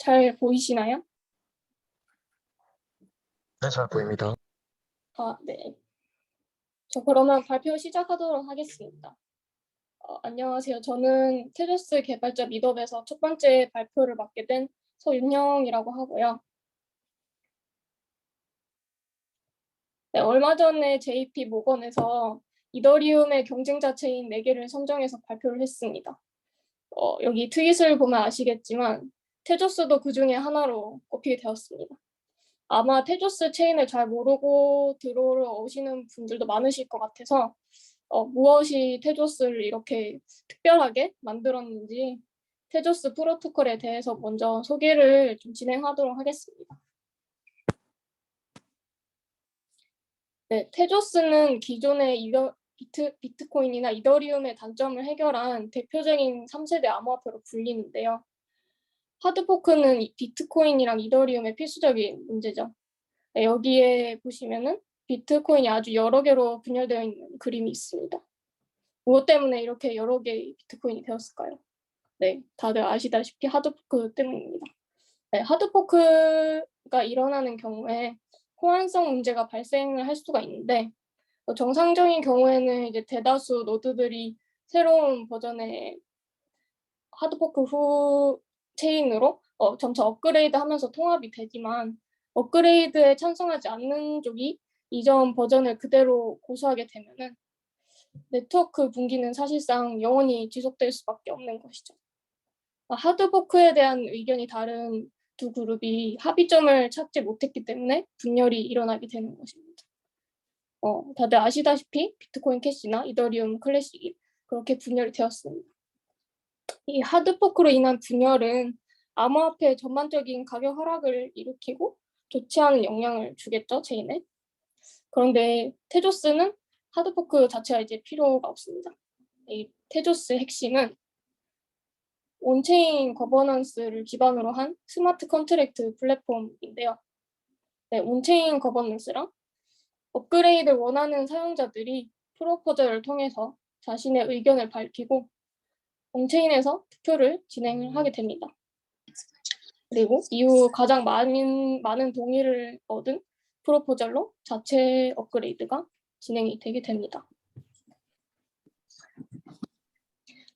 잘 보이시나요? 네, 잘 보입니다. 네. 저 그러면 발표 시작하도록 하겠습니다. 안녕하세요. 저는 테조스 개발자 미덥에서 첫 번째 발표를 맡게 된 서윤영이라고 하고요. 네, 얼마 전에 JP 모건에서 이더리움의 경쟁자 체인 4개를 선정해서 발표를 했습니다. 여기 트윗을 보면 아시겠지만 테조스도 그 중에 하나로 꼽히게 되었습니다. 아마 테조스 체인을 잘 모르고 들어오시는 분들도 많으실 것 같아서 무엇이 테조스를 이렇게 특별하게 만들었는지 테조스 프로토콜에 대해서 먼저 소개를 좀 진행하도록 하겠습니다. 네, 테조스는 기존의 비트코인이나 이더리움의 단점을 해결한 대표적인 3세대 암호화폐로 불리는데요. 하드포크는 비트코인이랑 이더리움의 필수적인 문제죠. 네, 여기에 보시면은 비트코인이 아주 여러 개로 분열되어 있는 그림이 있습니다. 무엇 때문에 이렇게 여러 개의 비트코인이 되었을까요? 네, 다들 아시다시피 하드포크 때문입니다. 네, 하드포크가 일어나는 경우에 호환성 문제가 발생을 할 수가 있는데 정상적인 경우에는 이제 대다수 노드들이 새로운 버전의 하드포크 후 체인으로 점차 업그레이드하면서 통합이 되지만 업그레이드에 찬성하지 않는 쪽이 이전 버전을 그대로 고수하게 되면은 네트워크 붕괴는 사실상 영원히 지속될 수밖에 없는 것이죠. 하드포크에 대한 의견이 다른 두 그룹이 합의점을 찾지 못했기 때문에 분열이 일어나게 되는 것입니다. 다들 아시다시피 비트코인 캐시나 이더리움 클래식이 그렇게 분열이 되었습니다. 이 하드포크로 인한 분열은 암호화폐의 전반적인 가격 하락을 일으키고 좋지 않은 영향을 주겠죠, 체인에. 그런데 테조스는 하드포크 자체가 이제 필요가 없습니다. 이 테조스의 핵심은 온체인 거버넌스를 기반으로 한 스마트 컨트랙트 플랫폼인데요. 네, 온체인 거버넌스랑 업그레이드를 원하는 사용자들이 프로포저를 통해서 자신의 의견을 밝히고 온체인에서 투표를 진행을 하게 됩니다. 그리고 이후 가장 많은 동의를 얻은 프로포절로 자체 업그레이드가 진행이 되게 됩니다.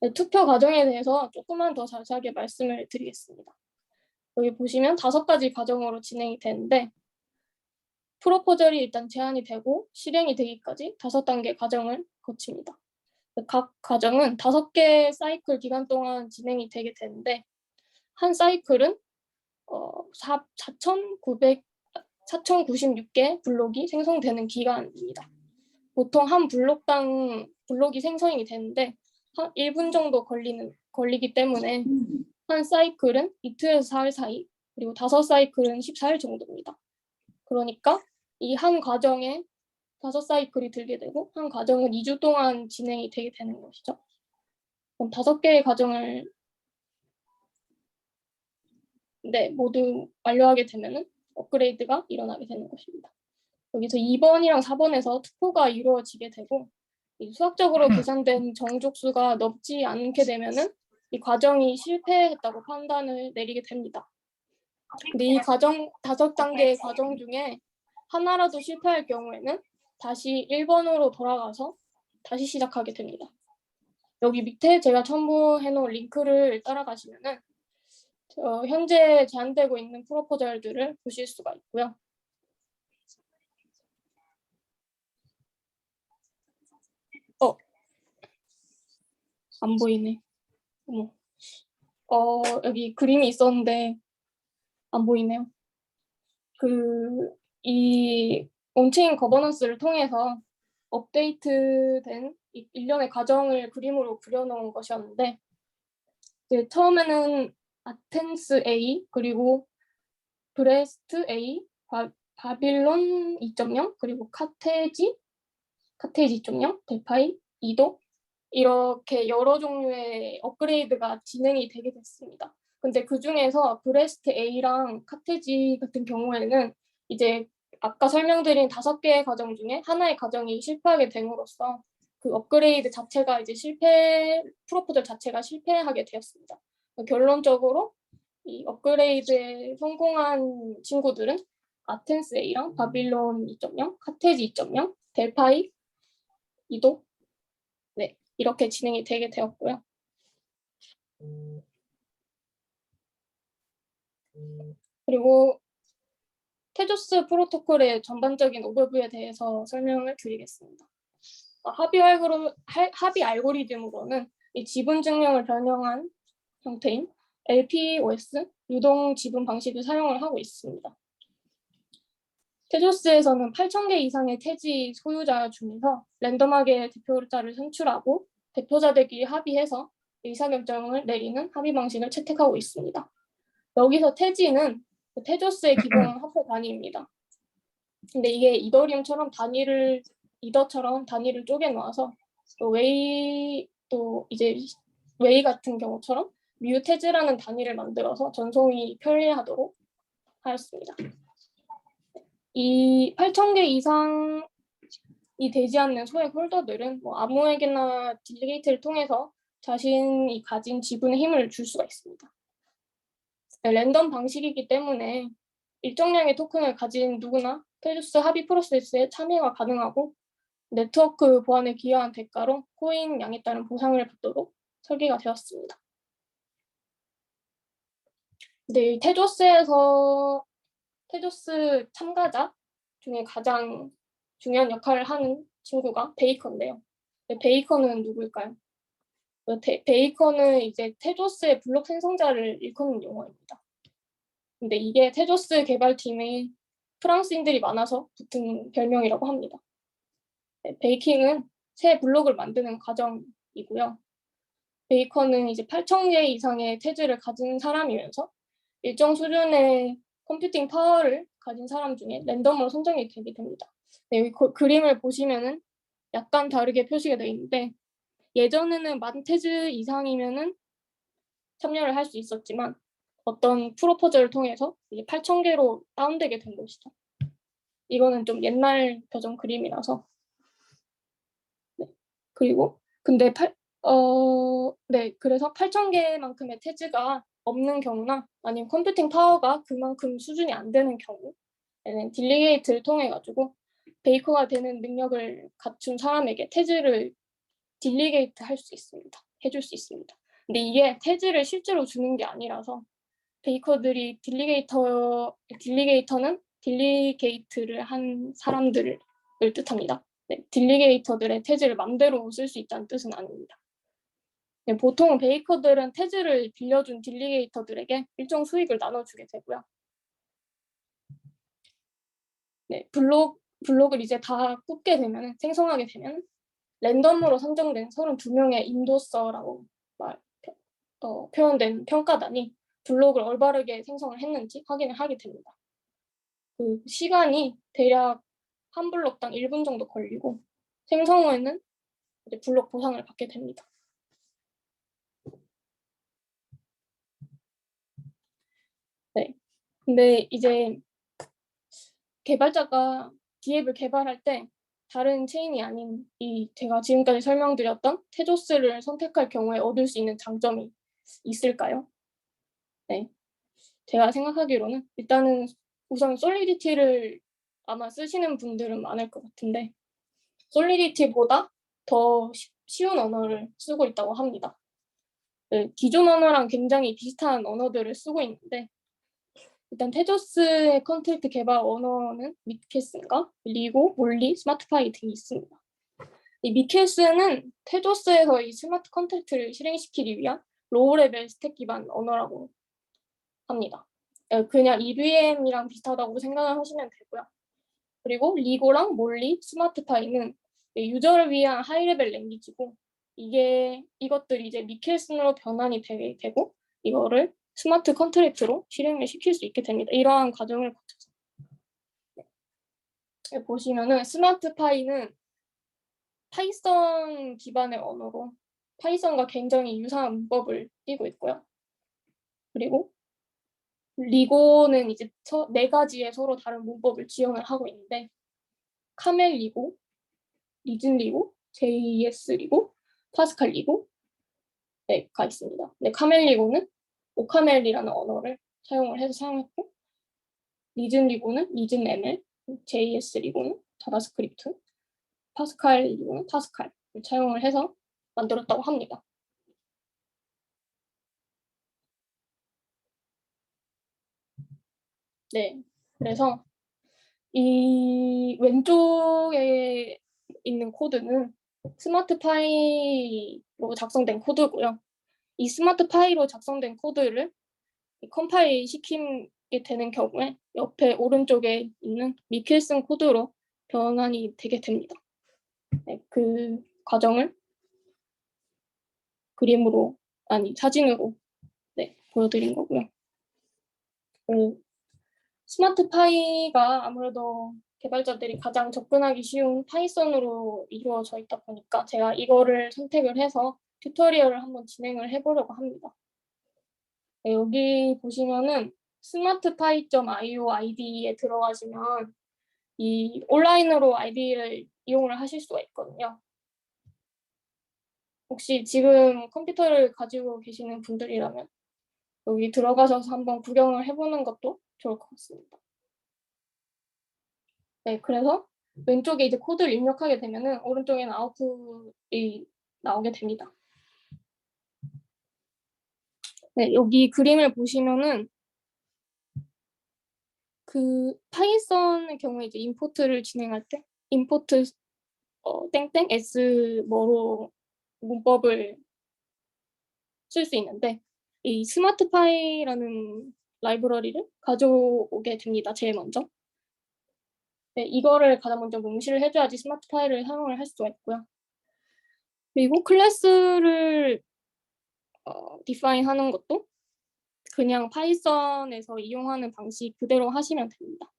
네, 투표 과정에 대해서 조금만 더 자세하게 말씀을 드리겠습니다. 여기 보시면 5가지 과정으로 진행이 되는데 프로포절이 일단 제안이 되고 실행이 되기까지 5단계 과정을 거칩니다. 각 과정은 5개 사이클 기간 동안 진행이 되게 되는데 한 사이클은 4,096개 블록이 생성되는 기간입니다. 보통 한 블록당 블록이 생성이 되는데 한 1분 정도 걸리기 때문에 한 사이클은 이틀에서 4일 사이, 그리고 5사이클은 14일 정도입니다. 그러니까 이 한 과정에 5사이클이 들게 되고 한 과정은 2주 동안 진행이 되게 되는 것이죠. 그럼 5개의 과정을 모두 완료하게 되면은 업그레이드가 일어나게 되는 것입니다. 여기서 2번이랑 4번에서 투표가 이루어지게 되고 수학적으로 계산된 정족수가 넘지 않게 되면은 이 과정이 실패했다고 판단을 내리게 됩니다. 근데 이 과정 5단계의 과정 중에 하나라도 실패할 경우에는 다시 1번으로 돌아가서 다시 시작하게 됩니다. 여기 밑에 제가 첨부해 놓은 링크를 따라가시면은 현재 제한되고 있는 프로포절들을 보실 수가 있고요. 안 보이네. 여기 그림이 있었는데 안 보이네요. 이 온체인 거버넌스를 통해서 업데이트된 일련의 과정을 그림으로 그려놓은 것이었는데 처음에는 아텐스 A 그리고 브레스트 A, 바빌론 2.0 그리고 카테지 2.0, 데파이 2도 이렇게 여러 종류의 업그레이드가 진행이 되게 됐습니다. 근데 그 중에서 브레스트 A랑 카테지 같은 경우에는 이제 아까 설명드린 5개의 과정 중에 하나의 과정이 실패하게 됨으로써 그 업그레이드 자체가 이제 프로포절 자체가 실패하게 되었습니다. 결론적으로 이 업그레이드에 성공한 친구들은 아텐스 A랑 바빌론 2.0, 카테지 2.0, 델파이 2도 네, 이렇게 진행이 되게 되었고요. 그리고 테조스 프로토콜의 전반적인 오버뷰에 대해서 설명을 드리겠습니다. 합의 알고리즘으로는 이 지분 증명을 변형한 형태인 LPOS 유동 지분 방식을 사용을 하고 있습니다. 테조스에서는 8,000개 이상의 태지 소유자 중에서 랜덤하게 대표자를 선출하고 대표자들끼리 합의해서 의사결정을 내리는 합의 방식을 채택하고 있습니다. 여기서 태지는 테조스의 기본 화폐 단위입니다. 근데 이게 이더리움처럼 이더처럼 단위를 쪼개놓아서 또 이제 웨이 같은 경우처럼 뮤테즈라는 단위를 만들어서 전송이 편리하도록 하였습니다. 이 8,000개 이상이 되지 않는 소액 홀더들은 아무에게나 딜리게이트를 통해서 자신이 가진 지분의 힘을 줄 수가 있습니다. 랜덤 방식이기 때문에 일정량의 토큰을 가진 누구나 테조스 합의 프로세스에 참여가 가능하고 네트워크 보안에 기여한 대가로 코인 양에 따른 보상을 받도록 설계가 되었습니다. 근데 테조스 참가자 중에 가장 중요한 역할을 하는 친구가 베이커인데요. 베이커는 누구일까요? 베이커는 이제 테조스의 블록 생성자를 일컫는 용어입니다. 근데 이게 테조스 개발팀에 프랑스인들이 많아서 붙은 별명이라고 합니다. 베이킹은 새 블록을 만드는 과정이고요. 베이커는 이제 8,000개 이상의 태즈를 가진 사람이면서 일정 수준의 컴퓨팅 파워를 가진 사람 중에 랜덤으로 선정이 되게 됩니다. 네, 여기 그림을 보시면은 약간 다르게 표시가 되어 있는데 예전에는 10,000태즈 이상이면은 참여를 할 수 있었지만 어떤 프로포즈를 통해서 이제 8,000개로 다운되게 된 것이죠. 이거는 좀 옛날 버전 그림이라서. 네. 그리고 근데 그래서 8,000개만큼의 태즈가 없는 경우나 아니면 컴퓨팅 파워가 그만큼 수준이 안 되는 경우에는 딜리게이트를 통해 가지고 베이커가 되는 능력을 갖춘 사람에게 태즈를 딜리게이트 할 수 있습니다. 해줄 수 있습니다. 근데 이게 태즈를 실제로 주는 게 아니라서 베이커들이 딜리게이터는 딜리게이트를 한 사람들을 뜻합니다. 네, 딜리게이터들의 태즈를 맘대로 쓸 수 있다는 뜻은 아닙니다. 네, 보통 베이커들은 태즈를 빌려준 딜리게이터들에게 일정 수익을 나눠주게 되고요. 네, 블록을 이제 다 뽑게 되면, 생성하게 되면 랜덤으로 선정된 32명의 인도서라고 표현된 평가단이 블록을 올바르게 생성을 했는지 확인을 하게 됩니다. 그 시간이 대략 한 블록당 1분 정도 걸리고 생성 후에는 이제 블록 보상을 받게 됩니다. 네. 근데 이제 개발자가 디앱을 개발할 때 다른 체인이 아닌 제가 지금까지 설명드렸던 테조스를 선택할 경우에 얻을 수 있는 장점이 있을까요? 네. 제가 생각하기로는 일단은 우선 솔리디티를 아마 쓰시는 분들은 많을 것 같은데 솔리디티보다 더 쉬운 언어를 쓰고 있다고 합니다. 네, 기존 언어랑 굉장히 비슷한 언어들을 쓰고 있는데 일단 테조스의 컨택트 개발 언어는 미켈슨과 리고, 몰리, 스마트파이 등이 있습니다. 이 미켈슨은 테조스에서 이 스마트 컨택트를 실행시키기 위한 로우 레벨 스택 기반 언어라고 합니다. 그냥 EVM이랑 비슷하다고 생각을 하시면 되고요. 그리고 리고랑 몰리, 스마트파이는 유저를 위한 하이 레벨 랭귀지고 이것들이 이제 미켈슨으로 변환이 되고 이거를 스마트 컨트랙트로 실행을 시킬 수 있게 됩니다. 이러한 과정을 거쳐서. 네. 보시면은 스마트파이는 파이썬 기반의 언어로 파이썬과 굉장히 유사한 문법을 띄고 있고요. 그리고 리고는 이제 4가지의 서로 다른 문법을 지원을 하고 있는데 카멜 리고, 리즌 리고, JS 리고, 파스칼 리고 가 있습니다. 카멜 리고는 오카멜이라는 언어를 사용을 해서 사용했고, 리즌 리고는 리즌 ML, JS 리고는 자바스크립트, 파스칼 리고는 파스칼을 사용을 해서 만들었다고 합니다. 네, 그래서 이 왼쪽에 있는 코드는 스마트 파이로 작성된 코드고요. 이 스마트 파이로 작성된 코드를 컴파일 시키게 되는 경우에 옆에 오른쪽에 있는 미켈슨 코드로 변환이 되게 됩니다. 네, 그 과정을 그림으로, 아니 사진으로 네, 보여드린 거고요. 그 스마트 파이가 아무래도 개발자들이 가장 접근하기 쉬운 파이썬으로 이루어져 있다 보니까 제가 이거를 선택을 해서 튜토리얼을 한번 진행을 해보려고 합니다. 네, 여기 보시면은 smartpy.io 아이디에 들어가시면 이 온라인으로 아이디를 이용을 하실 수가 있거든요. 혹시 지금 컴퓨터를 가지고 계시는 분들이라면 여기 들어가셔서 한번 구경을 해보는 것도 좋을 것 같습니다. 네, 그래서 왼쪽에 이제 코드를 입력하게 되면은 오른쪽에는 아웃풋이 나오게 됩니다. 네, 여기 그림을 보시면은 그 파이썬의 경우에 이제 임포트를 진행할 때 임포트 땡땡 s 뭐로 문법을 쓸 수 있는데 이 스마트파이라는 라이브러리를 가져오게 됩니다. 제일 먼저. 네, 이거를 가장 먼저 명시를 해줘야지 스마트파이를 사용을 할 수가 있고요. 그리고 클래스를 디파인 하는 것도 그냥 파이썬에서 이용하는 방식 그대로 하시면 됩니다.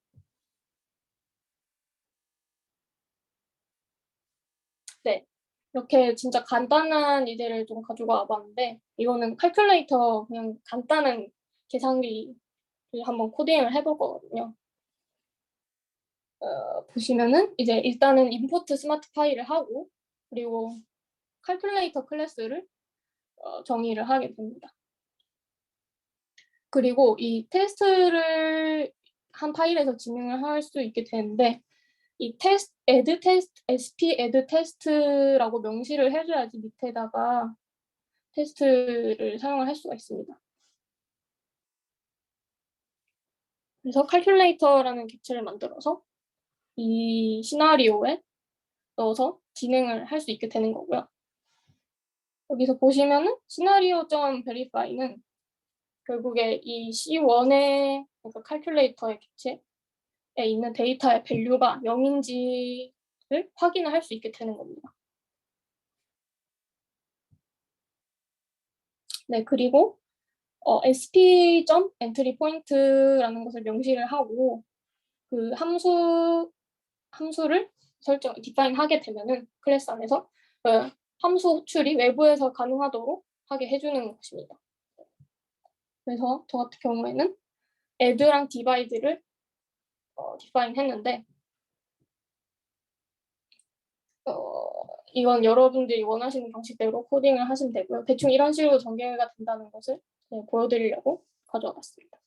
네, 이렇게 진짜 간단한 예제를 좀 가지고 와봤는데 이거는 칼큘레이터 그냥 간단한 계산기를 한번 코딩을 해볼 거거든요. 보시면은 이제 일단은 임포트 스마트 파일을 하고 그리고 칼큘레이터 클래스를 정의를 하게 됩니다. 그리고 이 테스트를 한 파일에서 진행을 할 수 있게 되는데 이 테스트, add 테스트, sp add 테스트라고 명시를 해줘야지 밑에다가 테스트를 사용을 할 수가 있습니다. 그래서 칼큘레이터라는 객체를 만들어서 이 시나리오에 넣어서 진행을 할 수 있게 되는 거고요. 여기서 보시면은 시나리오.verify는 결국에 이 C1의 그러니까 칼큘레이터의 객체에 있는 데이터의 밸류가 0인지를 확인을 할 수 있게 되는 겁니다. 네, 그리고 sp.entryPoint라는 것을 명시를 하고 그 함수를 디파인 하게 되면은 클래스 안에서 함수 호출이 외부에서 가능하도록 하게 해주는 것입니다. 그래서 저 같은 경우에는 add랑 divide를 디파인 했는데 이건 여러분들이 원하시는 방식대로 코딩을 하시면 되고요. 대충 이런 식으로 전개가 된다는 것을 보여드리려고 가져와 봤습니다.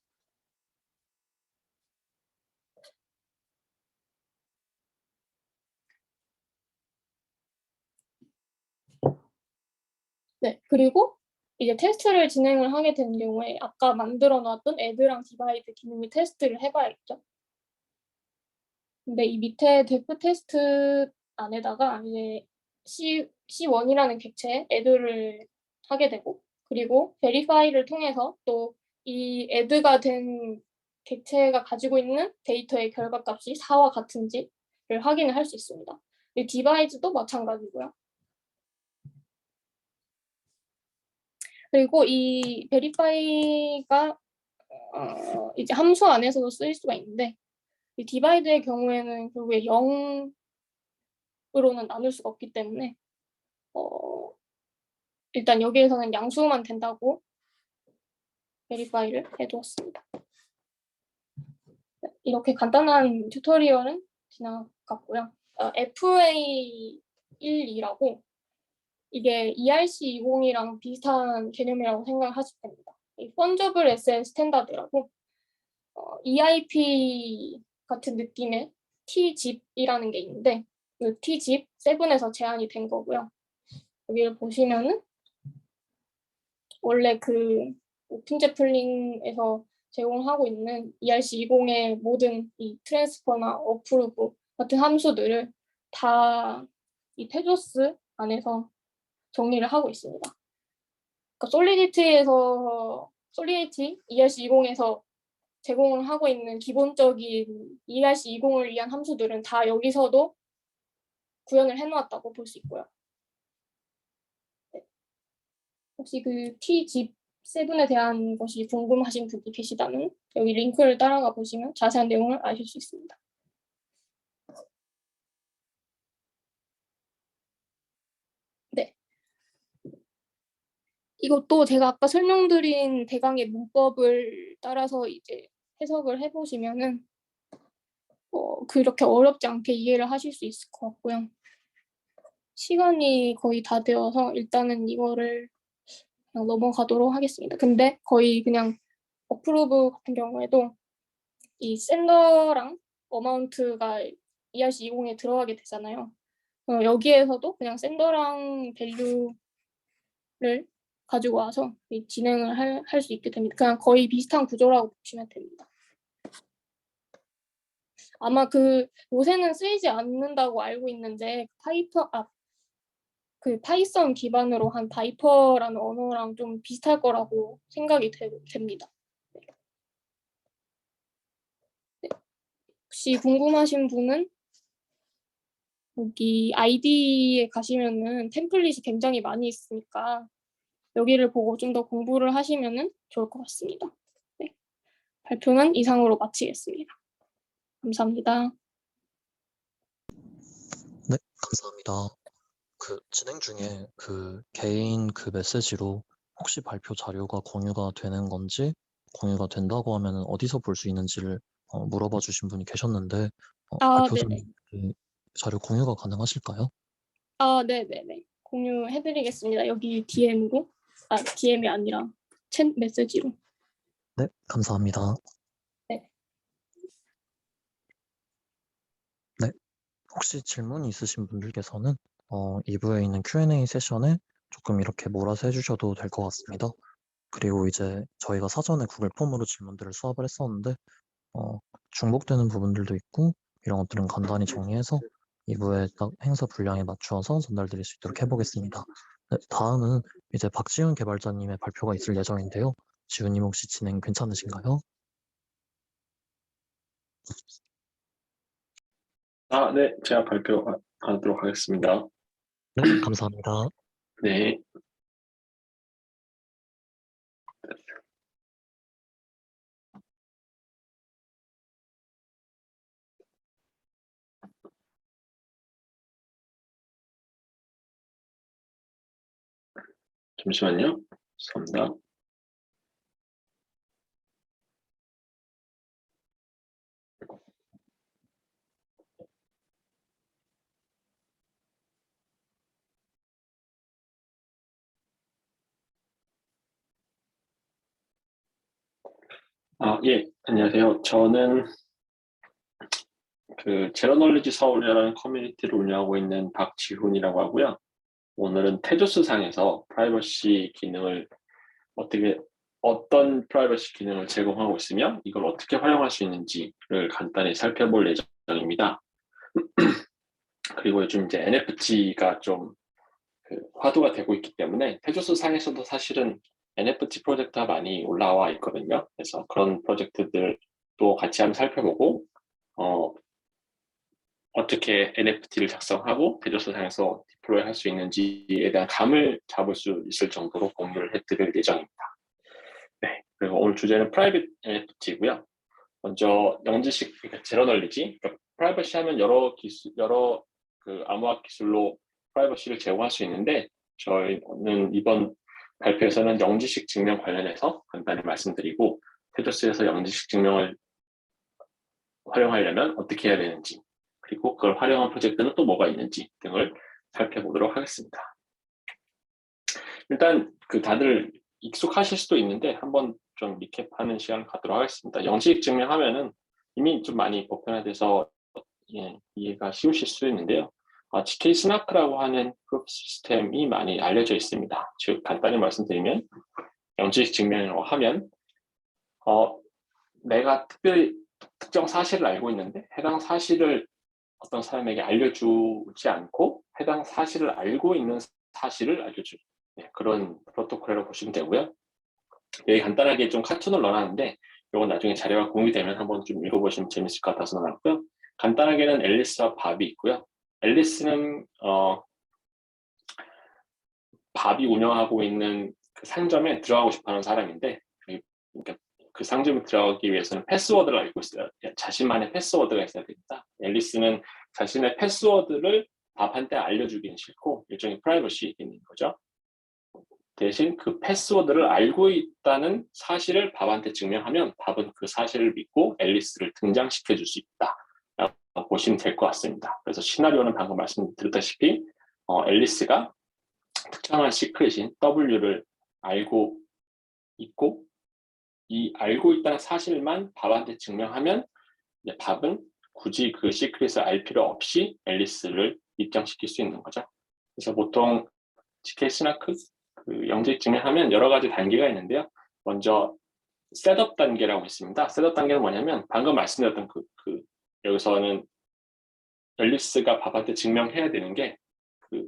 네, 그리고 이제 테스트를 진행을 하게 된 경우에 아까 만들어 놨던 add랑 divide 기능을 테스트를 해봐야겠죠. 근데 이 밑에 def 테스트 안에다가 이제 C1이라는 객체에 add를 하게 되고 그리고 verify를 통해서 또 이 add가 된 객체가 가지고 있는 데이터의 결과값이 4와 같은지를 확인을 할 수 있습니다. 이 divide도 마찬가지고요. 그리고 이 verify가 이제 함수 안에서도 쓰일 수가 있는데 이 divide의 경우에는 결국에 0으로는 나눌 수가 없기 때문에 일단 여기에서는 양수만 된다고 verify를 해두었습니다. 이렇게 간단한 튜토리얼은 지나갔고요. FA12라고 이게 ERC20이랑 비슷한 개념이라고 생각하시면 됩니다. 펀저블 에셋 스탠다드라고 EIP 같은 느낌의 T집이라는 게 있는데 그 T집 7에서 제안이 된 거고요. 여기를 보시면은 원래 그 오픈제플린에서 제공하고 있는 ERC20의 모든 이 트랜스퍼나 어프루브 같은 함수들을 다 이 테조스 안에서 정리를 하고 있습니다. 그러니까 솔리디티 ERC20에서 제공을 하고 있는 기본적인 ERC20을 위한 함수들은 다 여기서도 구현을 해놓았다고 볼 수 있고요. 네. 혹시 그 T집 7에 대한 것이 궁금하신 분이 계시다면 여기 링크를 따라가 보시면 자세한 내용을 아실 수 있습니다. 네. 이것도 제가 아까 설명드린 대강의 문법을 따라서 이제 해석을 해보시면은 그렇게 어렵지 않게 이해를 하실 수 있을 것 같고요. 시간이 거의 다 되어서 일단은 이거를 그냥 넘어가도록 하겠습니다. 근데 거의 그냥 어프로브 같은 경우에도 이 셀러랑 어마운트가 ERC20에 들어가게 되잖아요. 여기에서도 그냥 셀러랑 밸류를 가지고 와서 진행을 할 수 있게 됩니다. 그냥 거의 비슷한 구조라고 보시면 됩니다. 아마 그 요새는 쓰이지 않는다고 알고 있는데 그 파이썬 기반으로 한 바이퍼라는 언어랑 좀 비슷할 거라고 생각이 됩니다. 네. 혹시 궁금하신 분은 여기 아이디에 가시면은 템플릿이 굉장히 많이 있으니까 여기를 보고 좀 더 공부를 하시면은 좋을 것 같습니다. 네. 발표는 이상으로 마치겠습니다. 감사합니다. 네, 감사합니다. 그 진행 중에 그 개인 그 메시지로 혹시 발표 자료가 공유가 되는 건지 공유가 된다고 하면 어디서 볼 수 있는지를 물어봐 주신 분이 계셨는데 발표자님 네네. 그 자료 공유가 가능하실까요? 네네네. 공유해드리겠습니다. 여기 DM으로. DM이 아니라 챗 메시지로. 네, 감사합니다. 네. 네, 혹시 질문이 있으신 분들께서는 2부에 있는 Q&A 세션에 조금 이렇게 몰아서 해주셔도 될 것 같습니다. 그리고 이제 저희가 사전에 구글 폼으로 질문들을 수합을 했었는데 중복되는 부분들도 있고 이런 것들은 간단히 정리해서 2부에 딱 행사 분량에 맞추어서 전달드릴 수 있도록 해보겠습니다. 네, 다음은 이제 박지훈 개발자님의 발표가 있을 예정인데요. 지훈님 혹시 진행 괜찮으신가요? 네, 제가 발표하도록 하겠습니다. 네, 감사합니다. 네. 잠시만요. 죄송합니다. 예, 안녕하세요. 저는 그 제로널리지 서울이라는 커뮤니티를 운영하고 있는 박지훈이라고 하고요. 오늘은 테조스 상에서 프라이버시 기능을 어떤 프라이버시 기능을 제공하고 있으며 이걸 어떻게 활용할 수 있는지를 간단히 살펴볼 예정입니다. 그리고 요즘 이제 NFT가 좀 화두가 되고 있기 때문에 테조스 상에서도 사실은 NFT 프로젝트가 많이 올라와 있거든요. 그래서 그런 프로젝트들도 같이 한번 살펴보고 어떻게 NFT를 작성하고 테조스 상에서 디플로이 할 수 있는지에 대한 감을 잡을 수 있을 정도로 공유를 해드릴 예정입니다. 네, 그리고 오늘 주제는 프라이빗 NFT고요. 먼저 영지식 제로널리지, 그러니까 프라이버시 하면 여러 그 암호화 기술로 프라이버시를 제공할 수 있는데 저희는 이번 발표에서는 영지식 증명 관련해서 간단히 말씀드리고 테조스에서 영지식 증명을 활용하려면 어떻게 해야 되는지 그리고 그걸 활용한 프로젝트는 또 뭐가 있는지 등을 살펴보도록 하겠습니다. 일단 다들 익숙하실 수도 있는데 한번 좀 리캡하는 시간을 갖도록 하겠습니다. 영식 증명하면은 이미 좀 많이 보편화돼서 이해가 쉬우실 수 있는데요. GK 스나크라고 하는 프로프 시스템이 많이 알려져 있습니다. 즉 간단히 말씀드리면 영식 증명이라고 하면 내가 특별히 특정 사실을 알고 있는데 해당 사실을 어떤 사람에게 알려주지 않고 해당 사실을 알고 있는 사실을 알려주는 그런 프로토콜이라고 보시면 되고요. 여기 간단하게 좀 카툰을 넣어놨는데 이건 나중에 자료가 공유되면 한번 좀 읽어보시면 재밌을 것 같아서 넣어놨고요. 간단하게는 앨리스와 밥이 있고요. 앨리스는 밥이 운영하고 있는 그 상점에 들어가고 싶어하는 사람인데 그러니까 그 상점에 들어가기 위해서는 패스워드를 알고 있어요. 자신만의 패스워드가 있어야 됩니다. 앨리스는 자신의 패스워드를 밥한테 알려주기는 싫고 일종의 프라이버시 있는 거죠. 대신 그 패스워드를 알고 있다는 사실을 밥한테 증명하면 밥은 그 사실을 믿고 앨리스를 등장시켜 줄 수 있다. 보시면 될 것 같습니다. 그래서 시나리오는 방금 말씀드렸다시피 앨리스가 특정한 시크릿인 W를 알고 있고 이 알고 있다는 사실만 밥한테 증명하면 이제 밥은 굳이 그 시크릿을 알 필요 없이 앨리스를 입장시킬 수 있는 거죠. 그래서 보통 GK 스나크 그 영직 증명하면 여러 가지 단계가 있는데요. 먼저 셋업 단계라고 있습니다. 셋업 단계는 뭐냐면 방금 말씀드렸던 여기서는 앨리스가 밥한테 증명해야 되는 게 그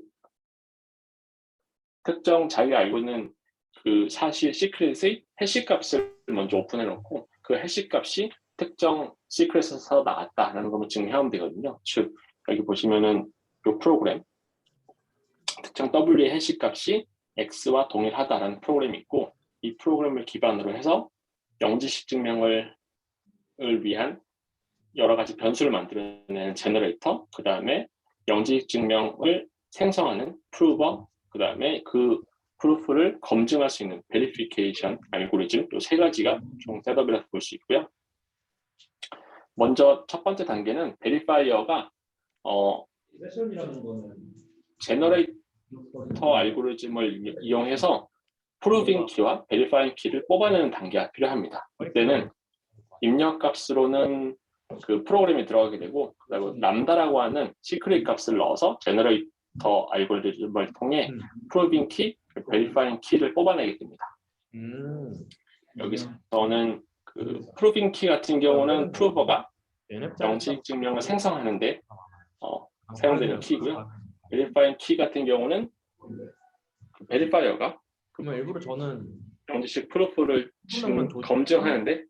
특정 자기가 알고 있는 그 사실 시크릿의 해시 값을 먼저 오픈해 놓고 그 해시 값이 특정 시크릿에서 나왔다라는 것만 증명하면 되거든요. 즉 여기 보시면은 이 프로그램 특정 W의 해시 값이 X와 동일하다라는 프로그램이 있고 이 프로그램을 기반으로 해서 영지식 증명을 위한 여러 가지 변수를 만들어내는 제너레이터, 그 다음에 영지식 증명을 생성하는 프루버, 그 다음에 그 프루프를 검증할 수 있는 베리피케이션 알고리즘 이 세 가지가 총 셋업이라고 볼 수 있고요. 먼저 첫 번째 단계는 베리파이어가 제너레이터 알고리즘을 이용해서 프루빙 키와 베리파잉 키를 뽑아내는 단계가 필요합니다. 이때는 입력값으로는 그 프로그램이 들어가게 되고 그리고 람다라고 하는 시크릿 값을 넣어서 제너레이터 알고리즘을 통해 프루빙 키, 베리파잉 키를 뽑아내게 됩니다. 여기서는 그 프루빙 키 같은 경우는 프루버가 영식 증명을 생성하는데 사용되는 키고요. 베리파잉 키 같은 경우는 그 베리파이어가 그러면 일부러 저는 영지식 프루프를 검증하는데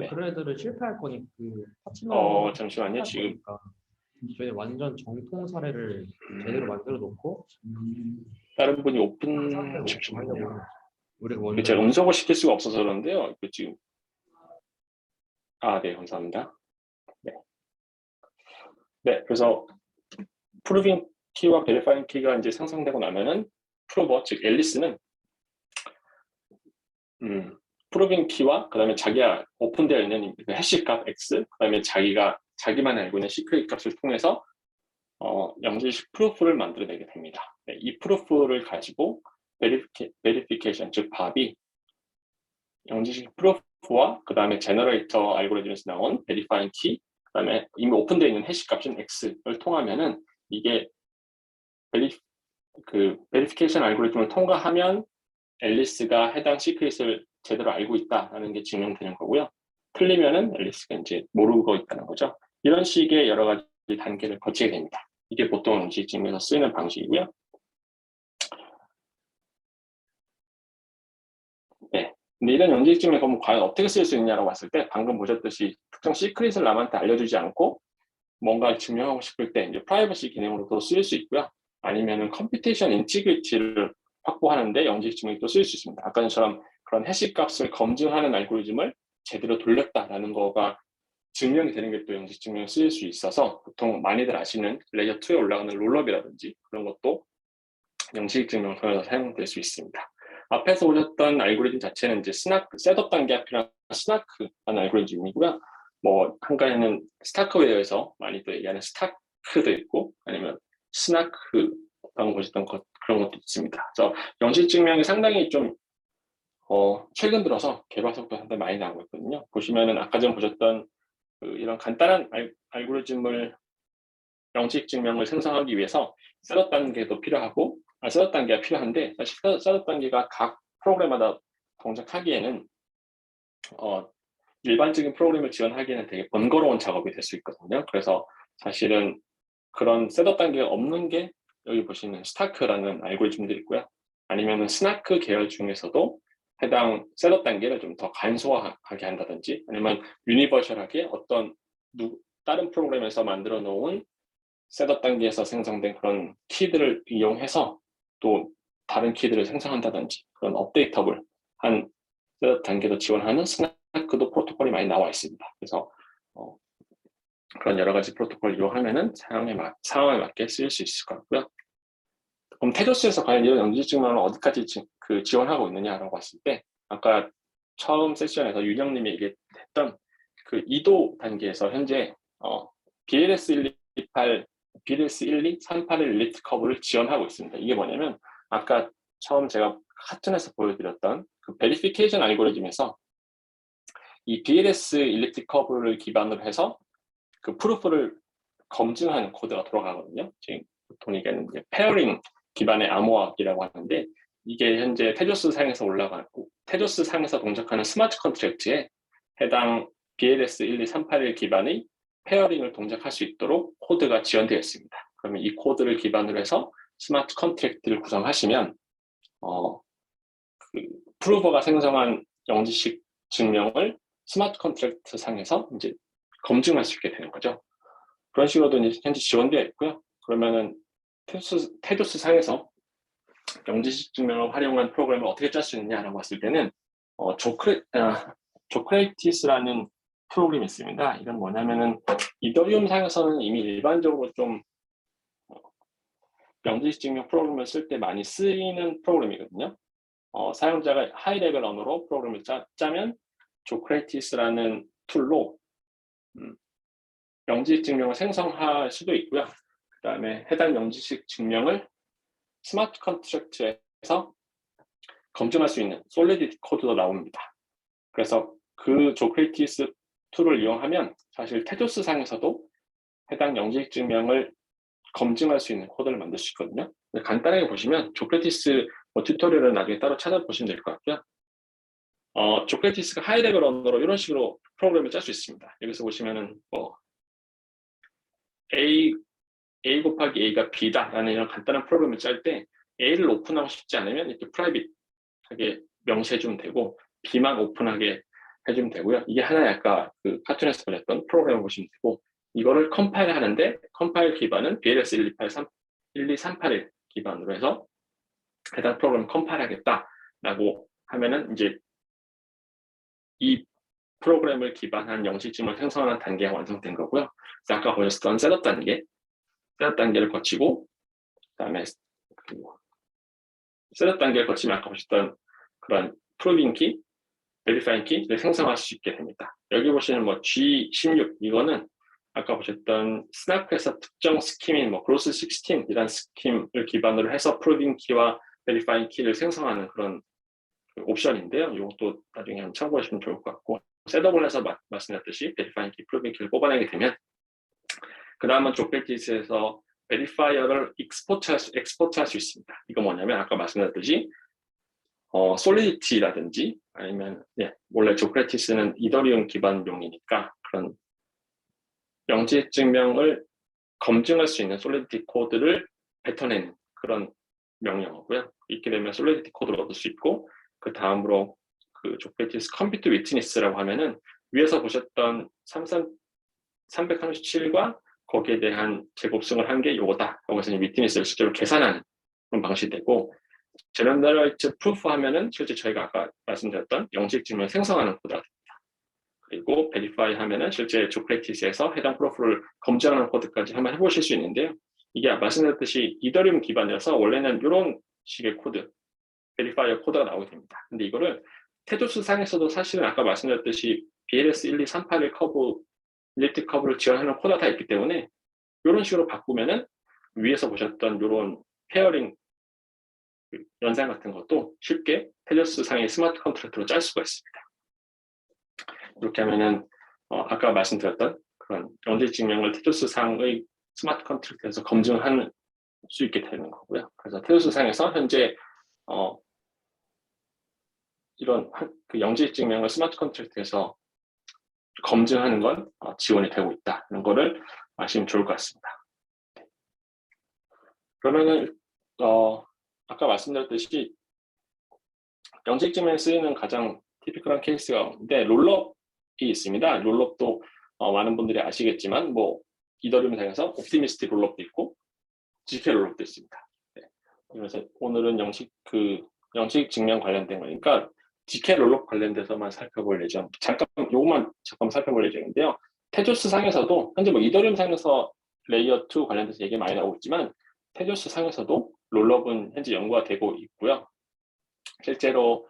그런 애들은 실패할 거니까 그 파트너 잠시만요. 지금 저희 완전 정통 사례를 제대로 만들어 놓고 다른 분이 하려고 우리가 먼저 제가 음성을 시킬 수가 없어서 그런데요. 지금 네, 감사합니다. 네, 그래서 프루빙 키와 베리파잉 키가 이제 생성되고 나면은 프로버 즉 앨리스는 프루빙 키와 그다음에 자기가 오픈되어 있는 그 해시 값 X 그다음에 자기만 알고 있는 시크릿 값을 통해서 영지식 프루프를 만들어내게 됩니다. 네, 이 프루프를 가지고 베리피케이션 즉 밥이 영지식 프루프와 그다음에 제너레이터 알고리즘에서 나온 베리파잉 키 그다음에 이미 오픈되어 있는 해시 값인 X를 통하면은 이게 베리피케이션 알고리즘을 통과하면 앨리스가 해당 시크릿을 제대로 알고 있다는 게 증명되는 거고요. 틀리면은 앨리스가 이제 모르고 있다는 거죠. 이런 식의 여러 가지 단계를 거치게 됩니다. 이게 보통 영지식 증명에서 쓰이는 방식이고요. 네. 근데 이런 영지식 증명이 그럼 과연 어떻게 쓸 수 있냐고 봤을 때 방금 보셨듯이 특정 시크릿을 남한테 알려주지 않고 뭔가를 증명하고 싶을 때 이제 프라이버시 기능으로도 쓰일 수 있고요. 아니면은 컴퓨테이션 인티그리티를 확보하는데 영지식 증명이 또 쓰일 수 있습니다. 아까처럼 그런 해시 값을 검증하는 알고리즘을 제대로 돌렸다라는 거가 증명이 되는 게 또 영지식 증명에 쓰일 수 있어서 보통 많이들 아시는 레이어 2에 올라가는 롤업이라든지 그런 것도 영지식 증명을 통해서 사용될 수 있습니다. 앞에서 보셨던 알고리즘 자체는 이제 셋업 단계가 필요한 스나크라는 알고리즘이고요. 뭐 한가지는 스타크웨어에서 많이들 얘기하는 스타크도 있고 아니면 스나크 방금 보셨던 그런 것도 있습니다. 그래서 영지식 증명이 상당히 좀 최근 들어서 개발 속도가 상당히 많이 나오고 있거든요. 보시면은 아까 전 보셨던 이런 간단한 알고리즘을 영식 증명을 생성하기 위해서 셋업 단계도 필요하고, 셋업 단계가 필요한데, 사실 셋업 단계가 각 프로그램마다 동작하기에는 일반적인 프로그램을 지원하기에는 되게 번거로운 작업이 될 수 있거든요. 그래서 사실은 그런 셋업 단계가 없는 게 여기 보시는 스타크라는 알고리즘들이 있고요. 아니면은 스나크 계열 중에서도 해당 셋업 단계를 좀 더 간소화하게 한다든지, 아니면 유니버셜하게 어떤 다른 프로그램에서 만들어 놓은 셋업 단계에서 생성된 그런 키들을 이용해서 또 다른 키들을 생성한다든지, 그런 업데이터블 한 셋업 단계도 지원하는 스나크도 프로토콜이 많이 나와 있습니다. 그래서 그런 여러 가지 프로토콜을 이용하면은 상황에 맞게 쓰일 수 있을 것 같고요. 그럼 테조스에서 과연 이런 영지 증명을 어디까지 지원하고 있느냐라고 봤을 때, 아까 처음 세션에서 윤영님이 얘기했던 그 2도 단계에서 현재 BLS128, BLS12381 릴리트 커브를 지원하고 있습니다. 이게 뭐냐면 아까 처음 제가 카툰에서 보여드렸던 그 베리피케이션 알고리즘에서 이 BLS 일리프틱 커브를 기반으로 해서 그 프루프를 검증하는 코드가 돌아가거든요. 지금 보통 얘기하는 페어링 기반의 암호화학이라고 하는데, 이게 현재 테조스 상에서 올라가고 테조스 상에서 동작하는 스마트 컨트랙트에 해당 BLS 12381 기반의 페어링을 동작할 수 있도록 코드가 지원되어 있습니다. 그러면 이 코드를 기반으로 해서 스마트 컨트랙트를 구성하시면 그 프루버가 생성한 영지식 증명을 스마트 컨트랙트 상에서 이제 검증할 수 있게 되는 거죠. 그런 식으로도 이제 현재 지원되어 있고요. 그러면은 테조스 상에서 영지식 증명을 활용한 프로그램을 어떻게 짤 수 있느냐라고 봤을 때는 조크레이티스라는 프로그램이 있습니다. 이건 뭐냐면은 이더리움 상에서는 이미 일반적으로 좀 영지식 증명 프로그램을 쓸 때 많이 쓰이는 프로그램이거든요. 사용자가 하이 레벨 언어로 프로그램을 짜면 조크레이티스라는 툴로 영지식 증명을 생성할 수도 있고요. 그 다음에 해당 영지식 증명을 스마트 컨트랙트에서 검증할 수 있는 솔리디티 코드도 나옵니다. 그래서 그 조크레이티스 툴을 이용하면 사실 테조스 상에서도 해당 영지식 증명을 검증할 수 있는 코드를 만들 수 있거든요. 간단하게 보시면 조크레이티스 튜토리얼을 나중에 따로 찾아보시면 될 것 같고요. 조크레이티스가 하이 레벨 언어로 이런 식으로 프로그램을 짤 수 있습니다. 여기서 보시면은 A 곱하기 A가 B다라는 이런 간단한 프로그램을 짤 때 A를 오픈하고 싶지 않으면 이렇게 프라이빗하게 명시해주면 되고 B만 오픈하게 해주면 되고요. 이게 하나의 아까 그 카툰에서 보셨던 프로그램을 보시면 되고, 이거를 컴파일 하는데 컴파일 기반은 BLS 12381 기반으로 해서 해당 프로그램 컴파일 하겠다라고 하면은 이제 이 프로그램을 기반한 영식증을 생성하는 단계가 완성된 거고요. 그래서 아까 보셨던 셋업 단계를 거치고, 그다음에 셋업 단계를 거치면 아까 보셨던 그런 프로빙 키, 베리파잉 키를 생성할 수 있게 됩니다. 여기 보시는 G16 이거는 아까 보셨던 스나크에서 특정 스킴인 그로스 16이라는 스킴을 기반으로 해서 프로빙 키와 베리파잉 키를 생성하는 그런 옵션인데요. 이것도 나중에 한번 참고하시면 좋을 것 같고, 셋업을 해서 말씀드렸듯이 베리파잉 키, 프로빙 키를 뽑아내게 되면 그 다음은 조크레이티스에서 베리파이어를 엑스포트할 수 있습니다. 이거 뭐냐면 아까 말씀드렸듯이 솔리디티라든지 아니면 원래 조크레이티스는 이더리움 기반용이니까 그런 영지식 증명을 검증할 수 있는 솔리디티 코드를 뱉어내는 그런 명령어고요. 이렇게 되면 솔리디티 코드를 얻을 수 있고, 그 다음으로 그 조크레이티스 컴퓨트 위트니스라고 하면은 위에서 보셨던 337과 거기에 대한 제곱승을 한 게 요거다. 거기서 위트니스를 실제로 계산하는 그런 방식이 되고, 제너럴라이즈 프루프 하면은 실제 저희가 아까 말씀드렸던 영식 증명을 생성하는 코드가 됩니다. 그리고 베리파이 하면은 실제 조크레이티스에서 해당 프로프를 검증하는 코드까지 한번 해보실 수 있는데요. 이게 말씀드렸듯이 이더리움 기반이어서 원래는 이런 식의 코드, 베리파이어 코드가 나오게 됩니다. 근데 이거를 테조스 상에서도 사실은 아까 말씀드렸듯이 BLS 12381 릴리트 커브를 지원하는 코드가 다 있기 때문에 이런 식으로 바꾸면은 위에서 보셨던 이런 페어링 그 연산 같은 것도 쉽게 테조스 상의 스마트 컨트랙트로 짤 수가 있습니다. 이렇게 하면은 아까 말씀드렸던 그런 영지 증명을 테조스 상의 스마트 컨트랙트에서 검증할 수 있게 되는 거고요. 그래서 테조스 상에서 현재 이런 그 영지 증명을 스마트 컨트랙트에서 검증하는 건 지원이 되고 있다는 거를 아시면 좋을 것 같습니다. 그러면은 아까 말씀드렸듯이 영지 증명에 쓰이는 가장 티피컬한 케이스가 있는데 롤업이 있습니다. 롤업도 많은 분들이 아시겠지만 뭐 이더리움 상에서 옵티미스틱 롤업도 있고 GK 롤업도 있습니다. 네. 그래서 오늘은 영식 증명 관련된 거니까 GK 롤업 관련돼서만 살펴볼 예정. 요것만 잠깐 살펴볼 예정인데요. 테조스 상에서도 현재 뭐 이더리움 상에서 레이어 2 관련돼서 얘기 많이 나오고 있지만 테조스 상에서도 롤업은 현재 연구가 되고 있고요. 실제로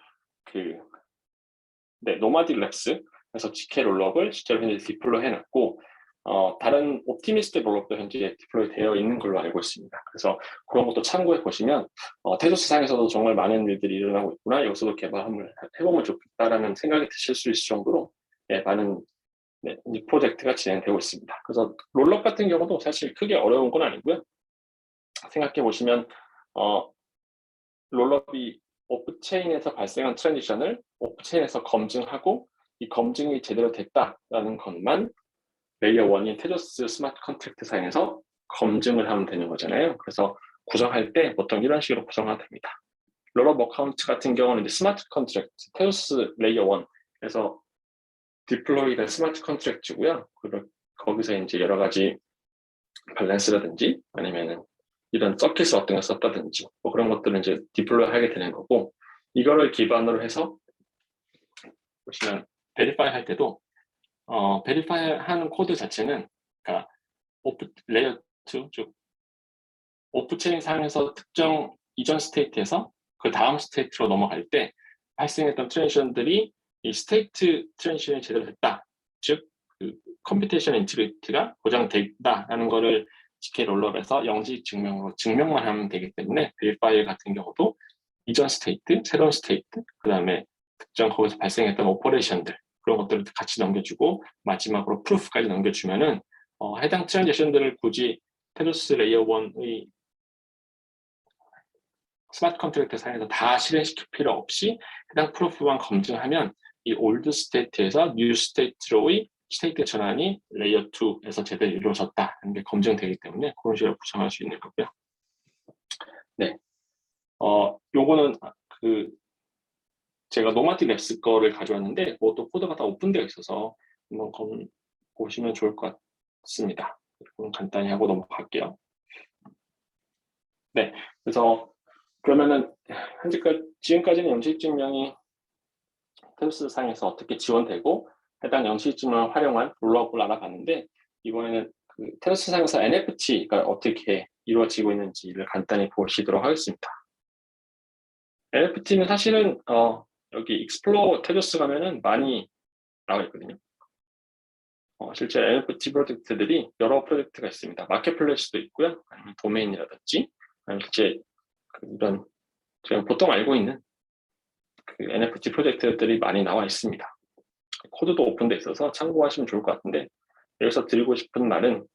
노마딕 랩스에서 GK 롤업을 실제로 현재 디플로이 해놨고 다른 옵티미스틱 롤업도 현재 디플로이 되어 있는 걸로 알고 있습니다. 그래서 그런 것도 참고해 보시면 테조스 상에서도 정말 많은 일들이 일어나고 있구나, 여기서도 개발을 해보면 좋겠다라는 생각이 드실 수 있을 정도로 많은 프로젝트가 진행되고 있습니다. 그래서 롤업 같은 경우도 사실 크게 어려운 건 아니고요. 생각해 보시면 롤업이 오프체인에서 발생한 트랜지션을 오프체인에서 검증하고 이 검증이 제대로 됐다라는 것만 레이어 1인 테조스 스마트 컨트랙트 사이에서 검증을 하면 되는 거잖아요. 그래서 구성할 때 보통 이런 식으로 구성하면 됩니다. 롤업 어카운트 같은 경우는 이제 스마트 컨트랙트, 테조스 레이어 1에서 디플로이된 스마트 컨트랙트고요. 거기서 이제 여러 가지 밸런스라든지 아니면은 이런 서킷을 어떤 걸 썼다든지 뭐 그런 것들을 이제 디플로이 하게 되는 거고, 이거를 기반으로 해서 보시면 베리파이 할 때도 베리파이 하는 코드 자체는 그러니까 레이어 2, 즉 오프체인 상에서 특정 이전 스테이트에서 그 다음 스테이트로 넘어갈 때 발생했던 트랜지션들이 이 스테이트 트랜지션이 제대로 됐다, 즉 그 컴퓨테이션 인티그리티가 보장된다라는 거를 GK 롤업에서 영지 증명으로 증명만 하면 되기 때문에 베리파이 같은 경우도 이전 스테이트, 새로운 스테이트, 그 다음에 특정 거기서 발생했던 오퍼레이션들 그런 것들을 같이 넘겨주고 마지막으로 프루프까지 넘겨주면은 해당 트랜지션들을 굳이 테조스 레이어 1의 스마트 컨트랙트 사이에서 다 실행시킬 필요 없이 해당 프루프만 검증하면 이 올드 스테이트에서 뉴 스테이트로의 스테이트 전환이 레이어 2에서 제대로 이루어졌다는 게 검증되기 때문에 그런 식으로 구성할 수 있는 거고요. 네, 요거는 제가 노마딕 랩스 거를 가져왔는데 그것도 코드가 다 오픈되어 있어서 한번 보시면 좋을 것 같습니다. 그럼 간단히 하고 넘어갈게요. 네, 그래서 그러면은 지금까지는 영시증명이 테조스 상에서 어떻게 지원되고 해당 영시증명을 활용한 롤업을 알아봤는데, 이번에는 테조스 상에서 NFT가 어떻게 이루어지고 있는지를 간단히 보시도록 하겠습니다. NFT는 사실은 여기 익스플로어 테조스 가면은 많이 나와 있거든요. 실제 NFT 프로젝트들이 여러 프로젝트가 있습니다. 마켓플레이스도 있고요, 아니면 도메인이라든지, 아니면 실제 이런 제가 보통 알고 있는 NFT 프로젝트들이 많이 나와 있습니다. 코드도 오픈돼 있어서 참고하시면 좋을 것 같은데, 여기서 드리고 싶은 말은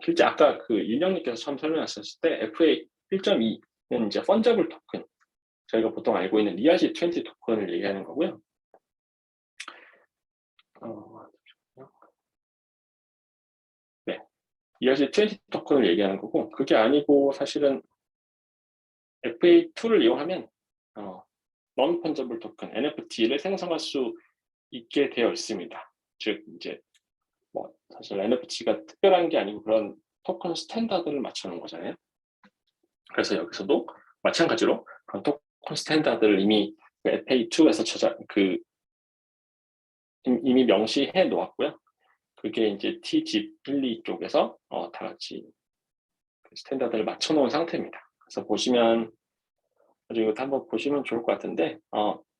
실제 아까 윤영님께서 처음 설명하셨을 때 FA 1.2는 이제 펀저블 토큰, 저희가 보통 알고 있는 ERC20 토큰을 얘기하는 거고요. 네, ERC20 토큰을 얘기하는 거고, 그게 아니고 사실은 FA2를 이용하면 non fungible 토큰 NFT를 생성할 수 있게 되어 있습니다. 즉 이제 뭐 사실 NFT가 특별한 게 아니고 그런 토큰 스탠다드를 맞추는 거잖아요. 그래서 여기서도 마찬가지로 그런 토큰 스탠다드를 이미 FA2에서 이미 명시해 놓았고요. 그게 이제 TGIP 쪽에서 다 같이 스탠다드를 맞춰 놓은 상태입니다. 그래서 보시면 이것도 한번 보시면 좋을 것 같은데,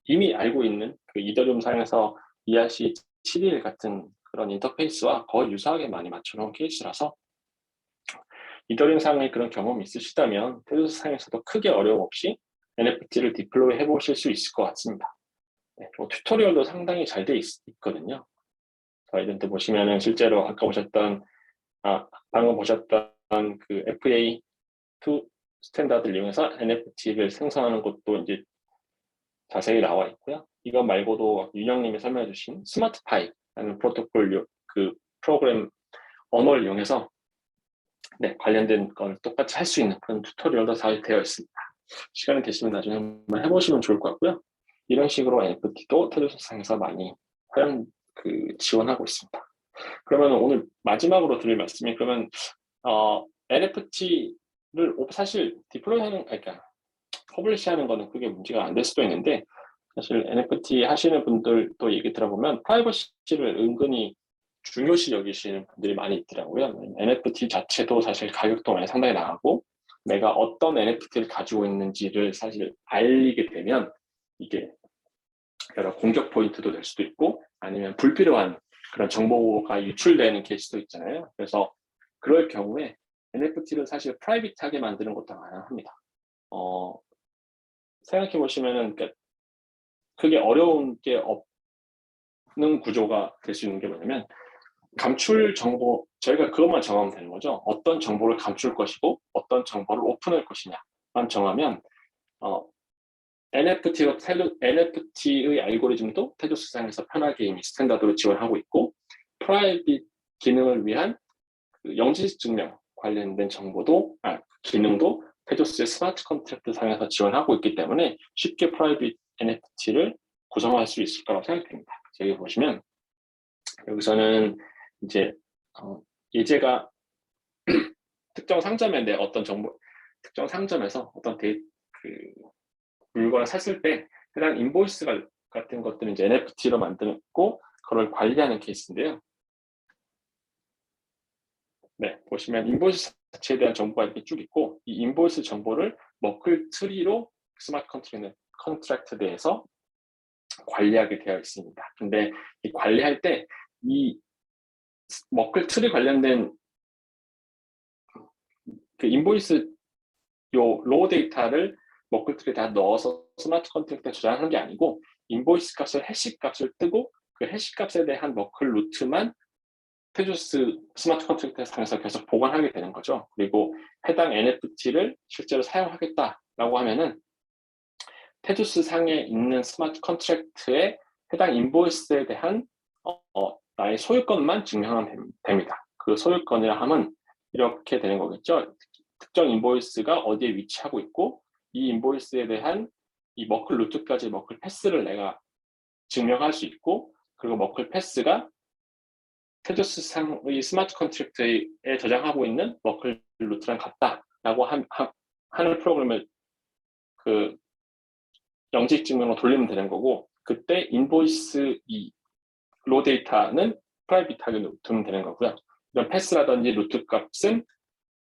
이미 알고 있는 이더리움 상에서 ERC7일 같은 그런 인터페이스와 거의 유사하게 많이 맞춰놓은 케이스라서 이더리움 상의 그런 경험이 있으시다면 테조스 상에서도 크게 어려움 없이 NFT를 디플로이 해보실 수 있을 것 같습니다. 네, 뭐 튜토리얼도 상당히 잘 돼 있거든요. 저희한테 보시면은 실제로 아까 보셨던 방금 보셨던 그 FA2 스탠다드를 이용해서 NFT를 생성하는 것도 이제 자세히 나와 있고요. 이거 말고도 윤영님이 설명해 주신 스마트파이라는 프로토콜 그 프로그램 언어를 이용해서 네, 관련된 걸 똑같이 할 수 있는 그런 튜토리얼도 잘 되어 있습니다. 시간이 되시면 나중에 한번 해보시면 좋을 것 같고요. 이런 식으로 NFT도 테조스상에서 많이 지원하고 있습니다. 그러면 오늘 마지막으로 드릴 말씀이 그러면 NFT를 사실 디플로이하는 그러니까 퍼블리시하는 거는 그게 문제가 안 될 수도 있는데 사실 NFT 하시는 분들도 얘기 들어보면 프라이버시를 은근히 중요시 여기시는 분들이 많이 있더라고요. NFT 자체도 사실 가격도 많이 상당히 나가고 내가 어떤 NFT를 가지고 있는지를 사실 알리게 되면 이게 여러 공격 포인트도 될 수도 있고 아니면 불필요한 그런 정보가 유출되는 케이스도 있잖아요. 그래서 그럴 경우에 NFT를 사실 프라이빗하게 만드는 것도 가능합니다. 생각해 보시면은 그게 어려운 게 없는 구조가 될 수 있는 게 뭐냐면 감출 정보, 저희가 그것만 정하면 되는 거죠. 어떤 정보를 감출 것이고 어떤 정보를 오픈할 것이냐만 정하면 NFT의 알고리즘도 테조스상에서 편하게 이미 스탠다드로 지원하고 있고 프라이빗 기능을 위한 그 영지식 증명 관련된 기능도 테조스의 스마트 컨트랙트 상에서 지원하고 있기 때문에 쉽게 프라이빗 NFT를 구성할 수 있을 거라고 생각됩니다. 여기 보시면 여기서는 이제 예제가 특정 상점에 내 특정 상점에서 어떤 물건을 샀을 때 해당 인보이스 같은 것들은 이제 NFT로 만들고 그걸 관리하는 케이스인데요. 네, 보시면 인보이스 자체에 대한 정보가 이렇게 쭉 있고 이 인보이스 정보를 머클 트리로 스마트 컨트랙트에서 관리하게 되어 있습니다. 근데 이 관리할 때 이 머클 트리 관련된 그 인보이스 로우 데이터를 머클 트리에 다 넣어서 스마트 컨트랙트에 저장하는 게 아니고 인보이스 값을 해시 값을 뜨고 그 해시 값에 대한 머클 루트만 테조스 스마트 컨트랙트 상에서 계속 보관하게 되는 거죠. 그리고 해당 NFT를 실제로 사용하겠다라고 하면은 테조스 상에 있는 스마트 컨트랙트에 해당 인보이스에 대한 나의 소유권만 증명하면 됩니다. 그 소유권이라 하면 이렇게 되는 거겠죠. 특정 인보이스가 어디에 위치하고 있고 이 인보이스에 대한 이 머클 루트까지 머클 패스를 내가 증명할 수 있고 그리고 머클 패스가 테조스 상의 스마트 컨트랙트에 저장하고 있는 머클 루트랑 같다라고 하는 프로그램을 그 영지식 증명으로 돌리면 되는 거고 그때 인보이스 이 로 데이터는 프라이빗하게 두면 되는 거고요. 이런 패스라든지 루트 값은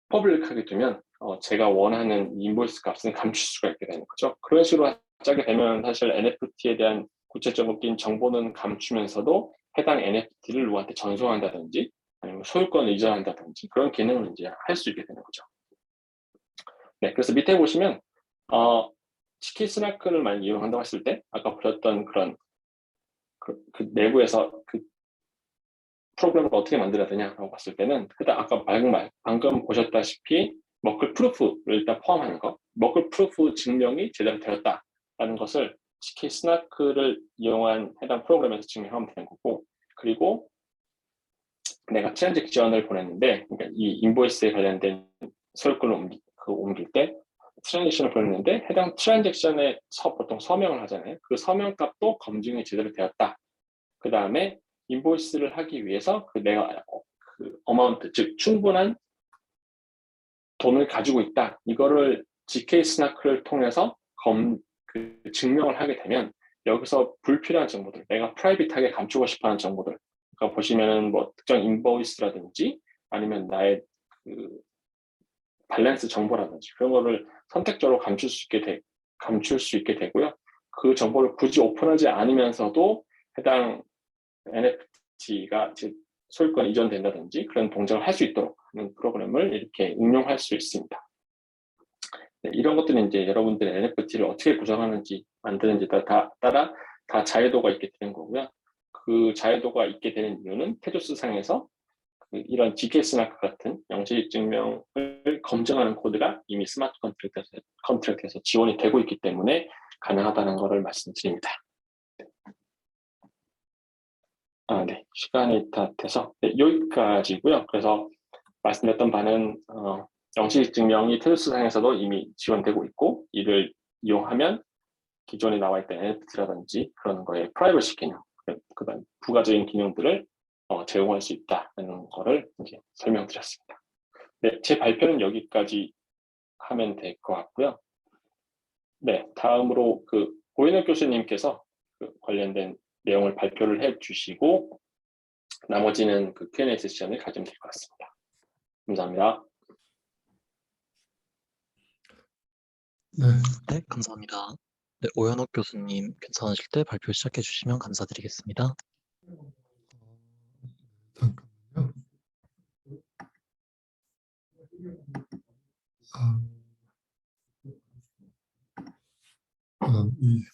퍼블릭하게 두면 제가 원하는 인보이스 값은 감출 수가 있게 되는 거죠. 그런 식으로 하게 되면 사실 NFT에 대한 구체적인 정보는 감추면서도 해당 NFT를 누구한테 전송한다든지 아니면 소유권을 이전한다든지 그런 기능을 이제 할 수 있게 되는 거죠. 네, 그래서 밑에 보시면 치킨 스나크를 많이 이용한다고 했을 때 아까 보셨던 그런 그 내부에서 그 프로그램을 어떻게 만들어야 되냐라고 봤을 때는 아까 방금 보셨다시피 머클 프루프를 일단 포함하는 거, 머클 프루프 증명이 제대로 되었다라는 것을 CK 스나크를 이용한 해당 프로그램에서 증명하면 되는 거고, 그리고 내가 트랜잭션을 보냈는데, 그러니까 이 인보이스에 관련된 소유권을 옮길 때 트랜잭션을 보냈는데 해당 트랜잭션에 보통 서명을 하잖아요. 그 서명 값도 검증이 제대로 되었다. 그 다음에 인보이스를 하기 위해서 내가 어마운트, 즉 충분한 돈을 가지고 있다. 이거를 GK 스나크를 통해서 증명을 하게 되면 여기서 불필요한 정보들, 내가 프라이빗하게 감추고 싶어하는 정보들, 그러니까 보시면은 뭐 특정 인보이스라든지 아니면 나의 밸런스 정보라든지 그런 거를 선택적으로 감출 수 있게 되고요. 그 정보를 굳이 오픈하지 않으면서도 해당 NFT가 소유권 이전된다든지 그런 동작을 할 수 있도록 프로그램을 이렇게 응용할 수 있습니다. 네, 이런 것들은 이제 여러분들의 NFT를 어떻게 구성하는지 만드는지 따라 다 자유도가 있게 되는 거고요. 그 자유도가 있게 되는 이유는 테조스 상에서 이런 GK스나크 같은 영지 증명을 검증하는 코드가 이미 스마트 컨트랙트에서 지원이 되고 있기 때문에 가능하다는 것을 말씀드립니다. 네, 시간이 다 돼서 네, 여기까지고요. 그래서 말씀드렸던 바는 영지 증명이 테조스 상에서도 이미 지원되고 있고 이를 이용하면 기존에 나와 있던 NFT라든지 그런 거에 프라이버시 기능, 그다음 부가적인 기능들을 제공할 수 있다는 거를 이제 설명드렸습니다. 네, 제 발표는 여기까지 하면 될 것 같고요. 네, 다음으로 오인혁 교수님께서 관련된 내용을 발표를 해주시고 나머지는 Q&A 세션을 가지면 될 것 같습니다. 감사합니다. 네, 감사합니다. 네, 오현옥 교수님 괜찮으실 때 발표 시작해 주시면 감사드리겠습니다. 잠깐만요. 이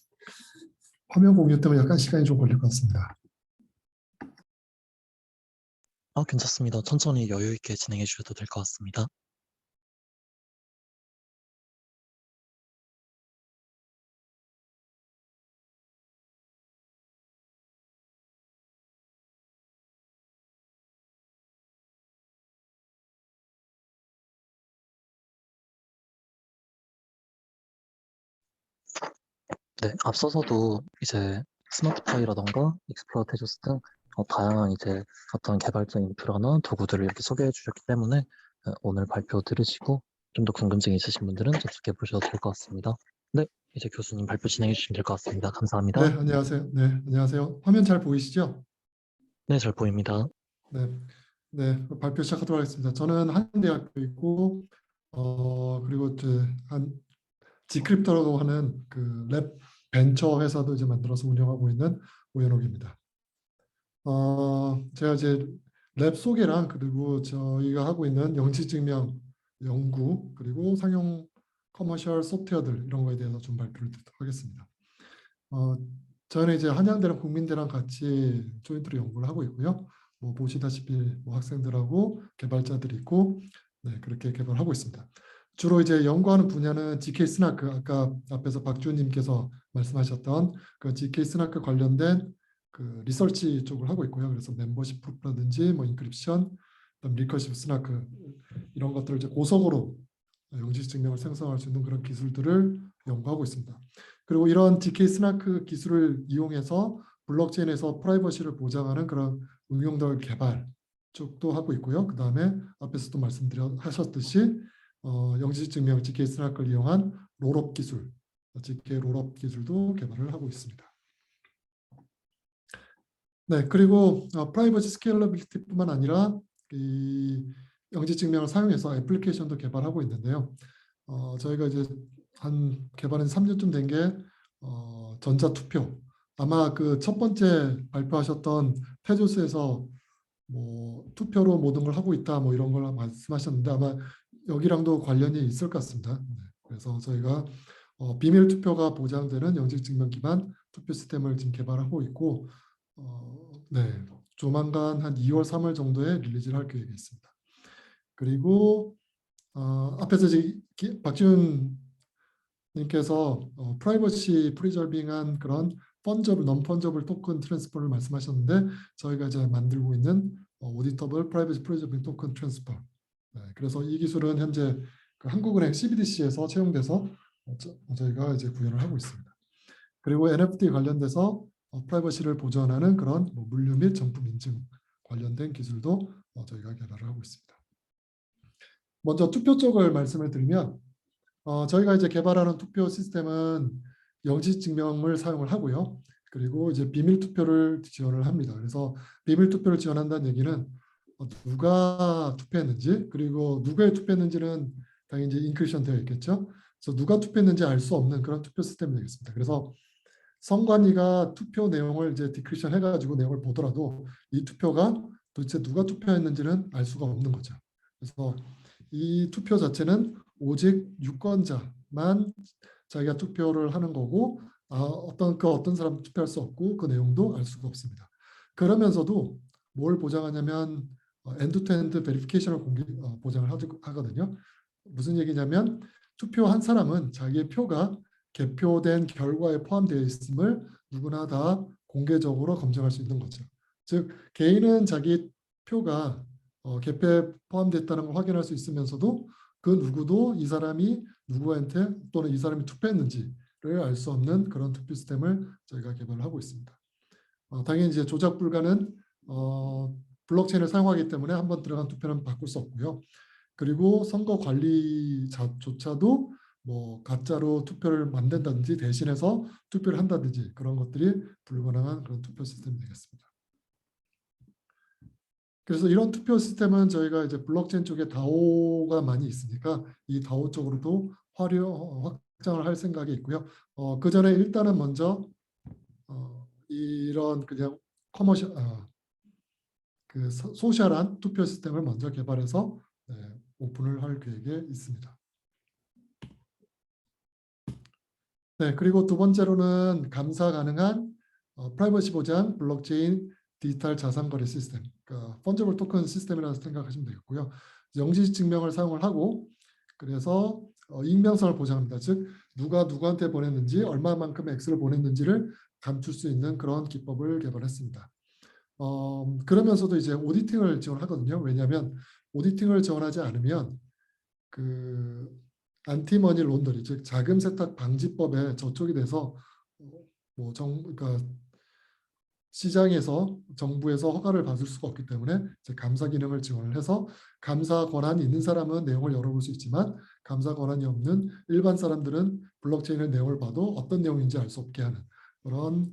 화면 공유 때문에 약간 시간이 좀 걸릴 것 같습니다. 괜찮습니다. 천천히 여유 있게 진행해 주셔도 될 것 같습니다. 네, 앞서서도 이제 스마트파이라던가 익스플로러 테조스 등 다양한 이제 어떤 개발자 인프라나 도구들을 이렇게 소개해 주셨기 때문에 오늘 발표 들으시고 좀 더 궁금증이 있으신 분들은 접속해 보셔도 될 것 같습니다. 네, 이제 교수님 발표 진행해 주시면 될 것 같습니다. 감사합니다. 네, 안녕하세요. 네, 안녕하세요. 화면 잘 보이시죠? 네, 잘 보입니다. 네, 발표 시작하도록 하겠습니다. 저는 한대학교이고 그리고 이제 G크립토라고 하는 랩 벤처 회사도 이제 만들어서 운영하고 있는 오현옥입니다. 제가 이제 랩 소개랑 그리고 저희가 하고 있는 영지 증명 연구 그리고 상용 커머셜 소프트웨어들 이런 거에 대해서 좀 발표를 드리도록 하겠습니다. 저는 이제 한양대랑 국민대랑 같이 조인트로 연구를 하고 있고요. 뭐 보시다시피 뭐 학생들하고 개발자들이 있고 네, 그렇게 개발하고 있습니다. 주로 이제 연구하는 분야는 GK 스나크 아까 앞에서 박주호님께서 말씀하셨던 그 GK 스나크 관련된 리서치 쪽을 하고 있고요. 그래서 멤버십 프루프라든지 뭐 인크립션, 그다음 리커시브 스나크 이런 것들을 이제 고속으로 영지 증명을 생성할 수 있는 그런 기술들을 연구하고 있습니다. 그리고 이런 GK 스나크 기술을 이용해서 블록체인에서 프라이버시를 보장하는 그런 응용들 개발 쪽도 하고 있고요. 그 다음에 앞에서도 말씀하셨듯이 영지 증명 GK 스나크를 이용한 롤업 기술, GK 롤업 기술도 개발을 하고 있습니다. 네, 그리고 프라이버시 스케일러빌리티뿐만 아니라 이 영지 증명을 사용해서 애플리케이션도 개발하고 있는데요. 저희가 이제 개발한 3년쯤 된 게 전자투표. 아마 그 첫 번째 발표하셨던 테조스에서 뭐 투표로 모든 걸 하고 있다 뭐 이런 걸 말씀하셨는데 아마 여기랑도 관련이 있을 것 같습니다. 네, 그래서 저희가 비밀 투표가 보장되는 영지 증명 기반 투표 시스템을 지금 개발하고 있고 네, 조만간 한 2월, 3월 정도에 릴리즈를 할 계획이 있습니다. 그리고 앞에서 박지훈 님께서 프라이버시 프리저빙한 그런 펀저블, non-fungible 토큰 트랜스퍼를 말씀하셨는데 저희가 이제 만들고 있는 오디터블 프라이버시 프리저빙 토큰 트랜스퍼. 네, 그래서 이 기술은 현재 한국은행 CBDC에서 채용돼서 저희가 이제 구현을 하고 있습니다. 그리고 NFT 관련돼서 프라이버시를 보존하는 그런 물류 및 정품 인증 관련된 기술도 저희가 개발을 하고 있습니다. 먼저 투표 쪽을 말씀을 드리면 저희가 이제 개발하는 투표 시스템은 영지 증명을 사용을 하고요. 그리고 이제 비밀 투표를 지원을 합니다. 그래서 비밀 투표를 지원한다는 얘기는 누가 투표했는지 그리고 누가 투표했는지는 당연히 이제 인크리션 되어 있겠죠. 그래서 누가 투표했는지 알 수 없는 그런 투표 시스템이 되겠습니다. 그래서 선관위가 투표 내용을 이제 디크리션 해가지고 내용을 보더라도 이 투표가 도대체 누가 투표했는지는 알 수가 없는 거죠. 그래서 이 투표 자체는 오직 유권자만 자기가 투표를 하는 거고 어떤 사람 투표할 수 없고 그 내용도 알 수가 없습니다. 그러면서도 뭘 보장하냐면 엔드-투-엔드 베리피케이션을 보장을 하거든요. 무슨 얘기냐면 투표한 사람은 자기의 표가 개표된 결과에 포함되어 있음을 누구나 다 공개적으로 검증할 수 있는 거죠. 즉 개인은 자기 표가 개표에 포함됐다는 걸 확인할 수 있으면서도 그 누구도 이 사람이 누구한테 또는 이 사람이 투표했는지를 알 수 없는 그런 투표 시스템을 저희가 개발을 하고 있습니다. 당연히 이제 조작 불가는 블록체인을 사용하기 때문에 한번 들어간 투표는 바꿀 수 없고요. 그리고 선거 관리자조차도 뭐 가짜로 투표를 만든다든지 대신해서 투표를 한다든지 그런 것들이 불가능한 그런 투표 시스템이 되겠습니다. 그래서 이런 투표 시스템은 저희가 이제 블록체인 쪽에 다오가 많이 있으니까 이 다오 쪽으로도 확장을 할 생각이 있고요. 그 전에 일단은 먼저 이런 그냥 그 소셜한 투표 시스템을 먼저 개발해서 오픈을 할 계획에 있습니다. 네, 그리고 두 번째로는 감사 가능한 프라이버시 보장 블록체인 디지털 자산 거래 시스템, 그러니까 펀저블 토큰 시스템이라고 생각하시면 되겠고요. 영지 증명을 사용을 하고 그래서 익명성을 보장합니다. 즉 누가 누구한테 보냈는지 얼마만큼의 액수를 보냈는지를 감출 수 있는 그런 기법을 개발했습니다. 그러면서도 이제 오디팅을 지원하거든요. 왜냐하면 오디팅을 지원하지 않으면 그 안티머니 론더리, 즉 자금 세탁 방지법에 저촉이 돼서 그러니까 시장에서 정부에서 허가를 받을 수가 없기 때문에 이제 감사 기능을 지원을 해서 감사 권한이 있는 사람은 내용을 열어볼 수 있지만 감사 권한이 없는 일반 사람들은 블록체인의 내용을 봐도 어떤 내용인지 알 수 없게 하는 그런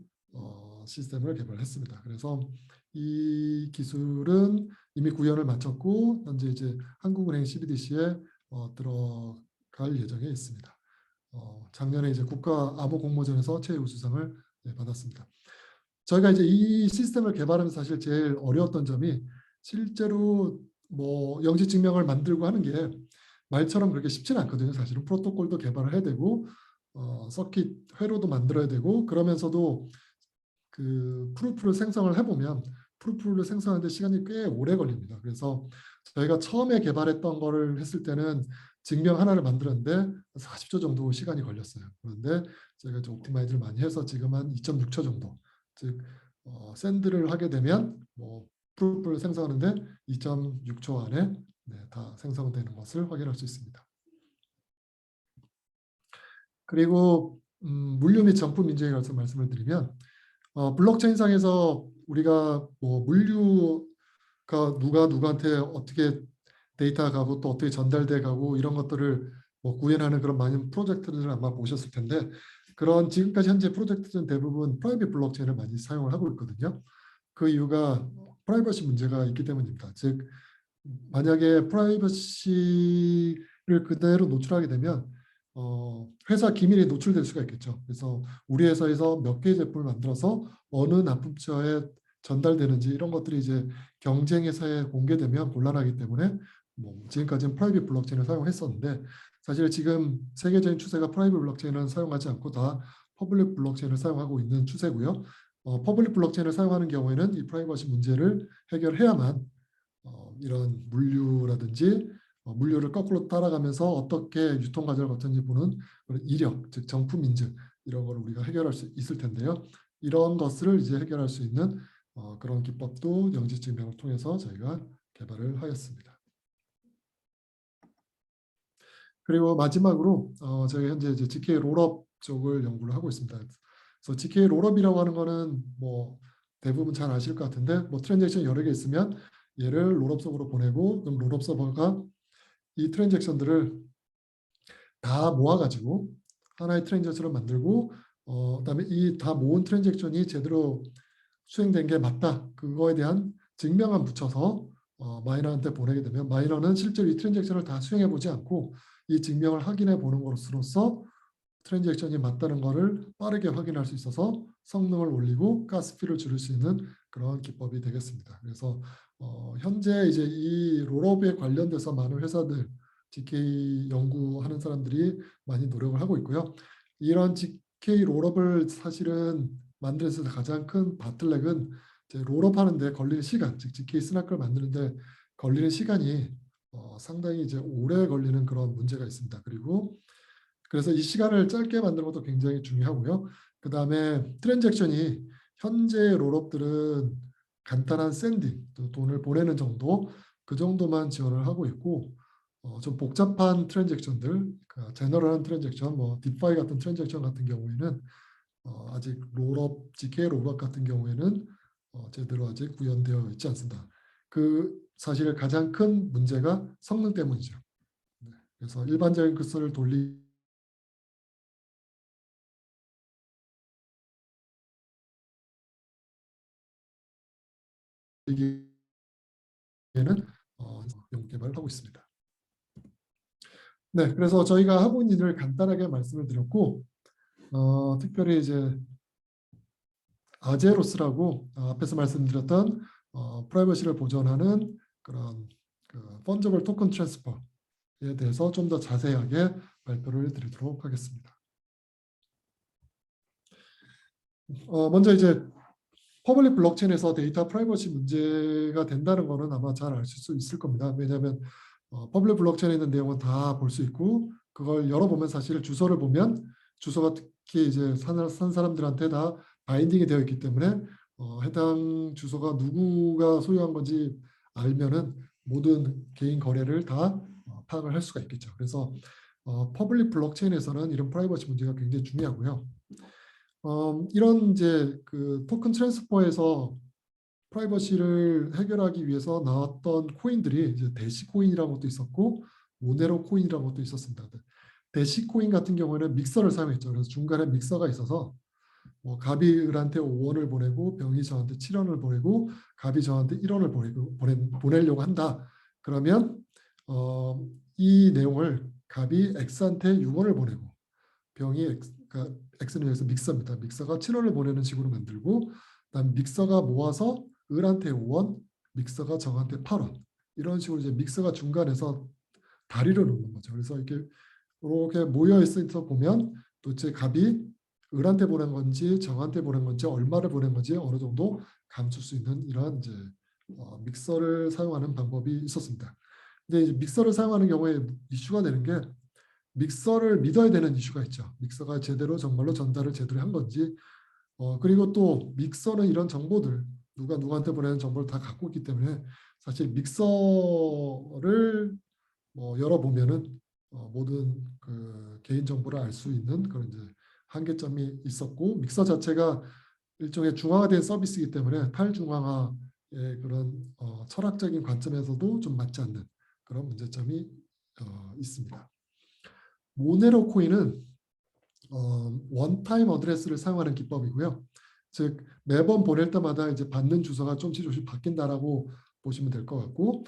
시스템을 개발했습니다. 그래서 이 기술은 이미 구현을 마쳤고 현재 이제 한국은행 CBDC에 들어갈 예정에 있습니다. 작년에 이제 국가 암호 공모전에서 최우수상을 받았습니다. 저희가 이제 이 시스템을 개발하면서 사실 제일 어려웠던 점이 실제로 뭐 영지 증명을 만들고 하는 게 말처럼 그렇게 쉽지는 않거든요. 사실은 프로토콜도 개발을 해야 되고 서킷 회로도 만들어야 되고 그러면서도 그 프루프를 생성을 해보면 프루프를 생성하는데 시간이 꽤 오래 걸립니다. 그래서 저희가 처음에 개발했던 거를 했을 때는 증명 하나를 만들었는데 40초 정도 시간이 걸렸어요. 그런데 저희가 좀 옵티마이즈를 많이 해서 지금 한 2.6초 정도, 즉 샌드를 하게 되면 뭐 프루프를 생성하는데 2.6초 안에 다 생성되는 것을 확인할 수 있습니다. 그리고 물류 및 정품 인증에 관해서 말씀을 드리면 블록체인상에서 우리가 뭐 물류가 누가 누구한테 어떻게 데이터가 가고 또 어떻게 전달돼 가고 이런 것들을 뭐 구현하는 그런 많은 프로젝트들을 아마 보셨을 텐데 그런 지금까지 현재 프로젝트는 대부분 프라이빗 블록체인을 많이 사용을 하고 있거든요. 그 이유가 프라이버시 문제가 있기 때문입니다. 즉 만약에 프라이버시를 그대로 노출하게 되면 회사 기밀이 노출될 수가 있겠죠. 그래서 우리 회사에서 몇 개의 제품을 만들어서 어느 납품처에 전달되는지 이런 것들이 이제 경쟁회사에 공개되면 곤란하기 때문에 뭐 지금까지는 프라이빗 블록체인을 사용했었는데 사실 지금 세계적인 추세가 프라이빗 블록체인을 사용하지 않고 다 퍼블릭 블록체인을 사용하고 있는 추세고요. 퍼블릭 블록체인을 사용하는 경우에는 이 프라이버시 문제를 해결해야만 이런 물류라든지 물류를 거꾸로 따라가면서 어떻게 유통 과정을 거쳤는지 보는 그런 이력, 즉 정품 인증 이런 걸 우리가 해결할 수 있을 텐데요. 이런 것을 이제 해결할 수 있는 그런 기법도 영지 증명을 통해서 저희가 개발을 하였습니다. 그리고 마지막으로 저희 현재 이제 GK 롤업 쪽을 연구를 하고 있습니다. 그래서 GK 롤업이라고 하는 거는 뭐 대부분 잘 아실 것 같은데 뭐 트랜잭션 여러 개 있으면 얘를 롤업 서버로 보내고 그럼 롤업 서버가 이 트랜잭션들을 다 모아가지고 하나의 트랜잭션을 만들고 그다음에 이 다 모은 트랜잭션이 제대로 수행된 게 맞다. 그거에 대한 증명만 붙여서 마이너한테 보내게 되면 마이너는 실제로 이 트랜잭션을 다 수행해 보지 않고 이 증명을 확인해 보는 것으로써 트랜잭션이 맞다는 것을 빠르게 확인할 수 있어서 성능을 올리고 가스피를 줄일 수 있는 그런 기법이 되겠습니다. 그래서 현재 이제 이 롤업에 관련돼서 많은 회사들, GK 연구하는 사람들이 많이 노력을 하고 있고요. 이런 GK 롤업을 사실은 만들어서 가장 큰 바틀렉은 이제 롤업하는데 걸리는 시간, 즉 GK 스나크를 만드는데 걸리는 시간이 상당히 이제 오래 걸리는 그런 문제가 있습니다. 그리고 그래서 이 시간을 짧게 만드는 것도 굉장히 중요하고요. 그 다음에 트랜잭션이 현재 롤업들은 간단한 샌딩, 돈을 보내는 정도, 그 정도만 지원을 하고 있고 좀 복잡한 트랜잭션들, 제너럴한 트랜잭션, 뭐 디파이 같은 트랜잭션 같은 경우에는 아직 롤업, GK 롤업 같은 경우에는 제대로 아직 구현되어 있지 않습니다. 그 사실 가장 큰 문제가 성능 때문이죠. 그래서 일반적인 클서를 돌리기에는 연구 개발을 하고 있습니다. 네, 그래서 저희가 하고 있는 일을 간단하게 말씀을 드렸고, 특별히 이제 아제로스라고 앞에서 말씀드렸던 프라이버시를 보존하는 그런 펀저블 토큰 트랜스퍼에 대해서 좀 더 자세하게 발표를 드리도록 하겠습니다. 먼저 이제 퍼블릭 블록체인에서 데이터 프라이버시 문제가 된다는 거는 아마 잘 아실 수 있을 겁니다. 왜냐하면 퍼블릭 블록체인에 있는 내용은 다 볼 수 있고 그걸 열어보면 사실 주소를 보면 주소가 특히 이제 산 사람들한테 다 바인딩이 되어 있기 때문에 해당 주소가 누구가 소유한 건지 알면은 모든 개인 거래를 다 파악을 할 수가 있겠죠. 그래서 퍼블릭 블록체인에서는 이런 프라이버시 문제가 굉장히 중요하고요. 이런 이제 그 토큰 트랜스퍼에서 프라이버시를 해결하기 위해서 나왔던 코인들이 이제 대시 코인이라는 것도 있었고 모네로 코인이라는 것도 있었습니다. 대시 코인 같은 경우에는 믹서를 사용했죠. 그래서 중간에 믹서가 있어서 뭐 갑이 을한테 5원을 보내고 병이 저한테 7원을 보내고 갑이 저한테 1원을 보내려고 한다. 그러면 이 내용을 갑이 X한테 6원을 보내고 병이 그러니까 X는 여기서 믹서입니다. 믹서가 7원을 보내는 식으로 만들고 그다음 믹서가 모아서 을한테 5원, 믹서가 정한테 8원 이런 식으로 이제 믹서가 중간에서 다리를 놓는 거죠. 그래서 이렇게 모여 있어서 보면 도대체 갑이 을한테 보낸 건지 정한테 보낸 건지 얼마를 보낸 건지 어느 정도 감출 수 있는 이런 이제 믹서를 사용하는 방법이 있었습니다. 근데 이제 믹서를 사용하는 경우에 이슈가 되는 게 믹서를 믿어야 되는 이슈가 있죠. 믹서가 제대로 정말로 전달을 제대로 한 건지 그리고 또 믹서는 이런 정보들 누가 누구한테 보내는 정보를 다 갖고 있기 때문에 사실 믹서를 열어보면은 모든 그 개인 정보를 알 수 있는 그런 이제 한계점이 있었고 믹서 자체가 일종의 중앙화된 서비스이기 때문에 탈중앙화의 그런 철학적인 관점에서도 좀 맞지 않는 그런 문제점이 있습니다. 모네로 코인은 원타임 어드레스를 사용하는 기법이고요. 즉 매번 보낼 때마다 이제 받는 주소가 조금씩 바뀐다라고 보시면 될 것 같고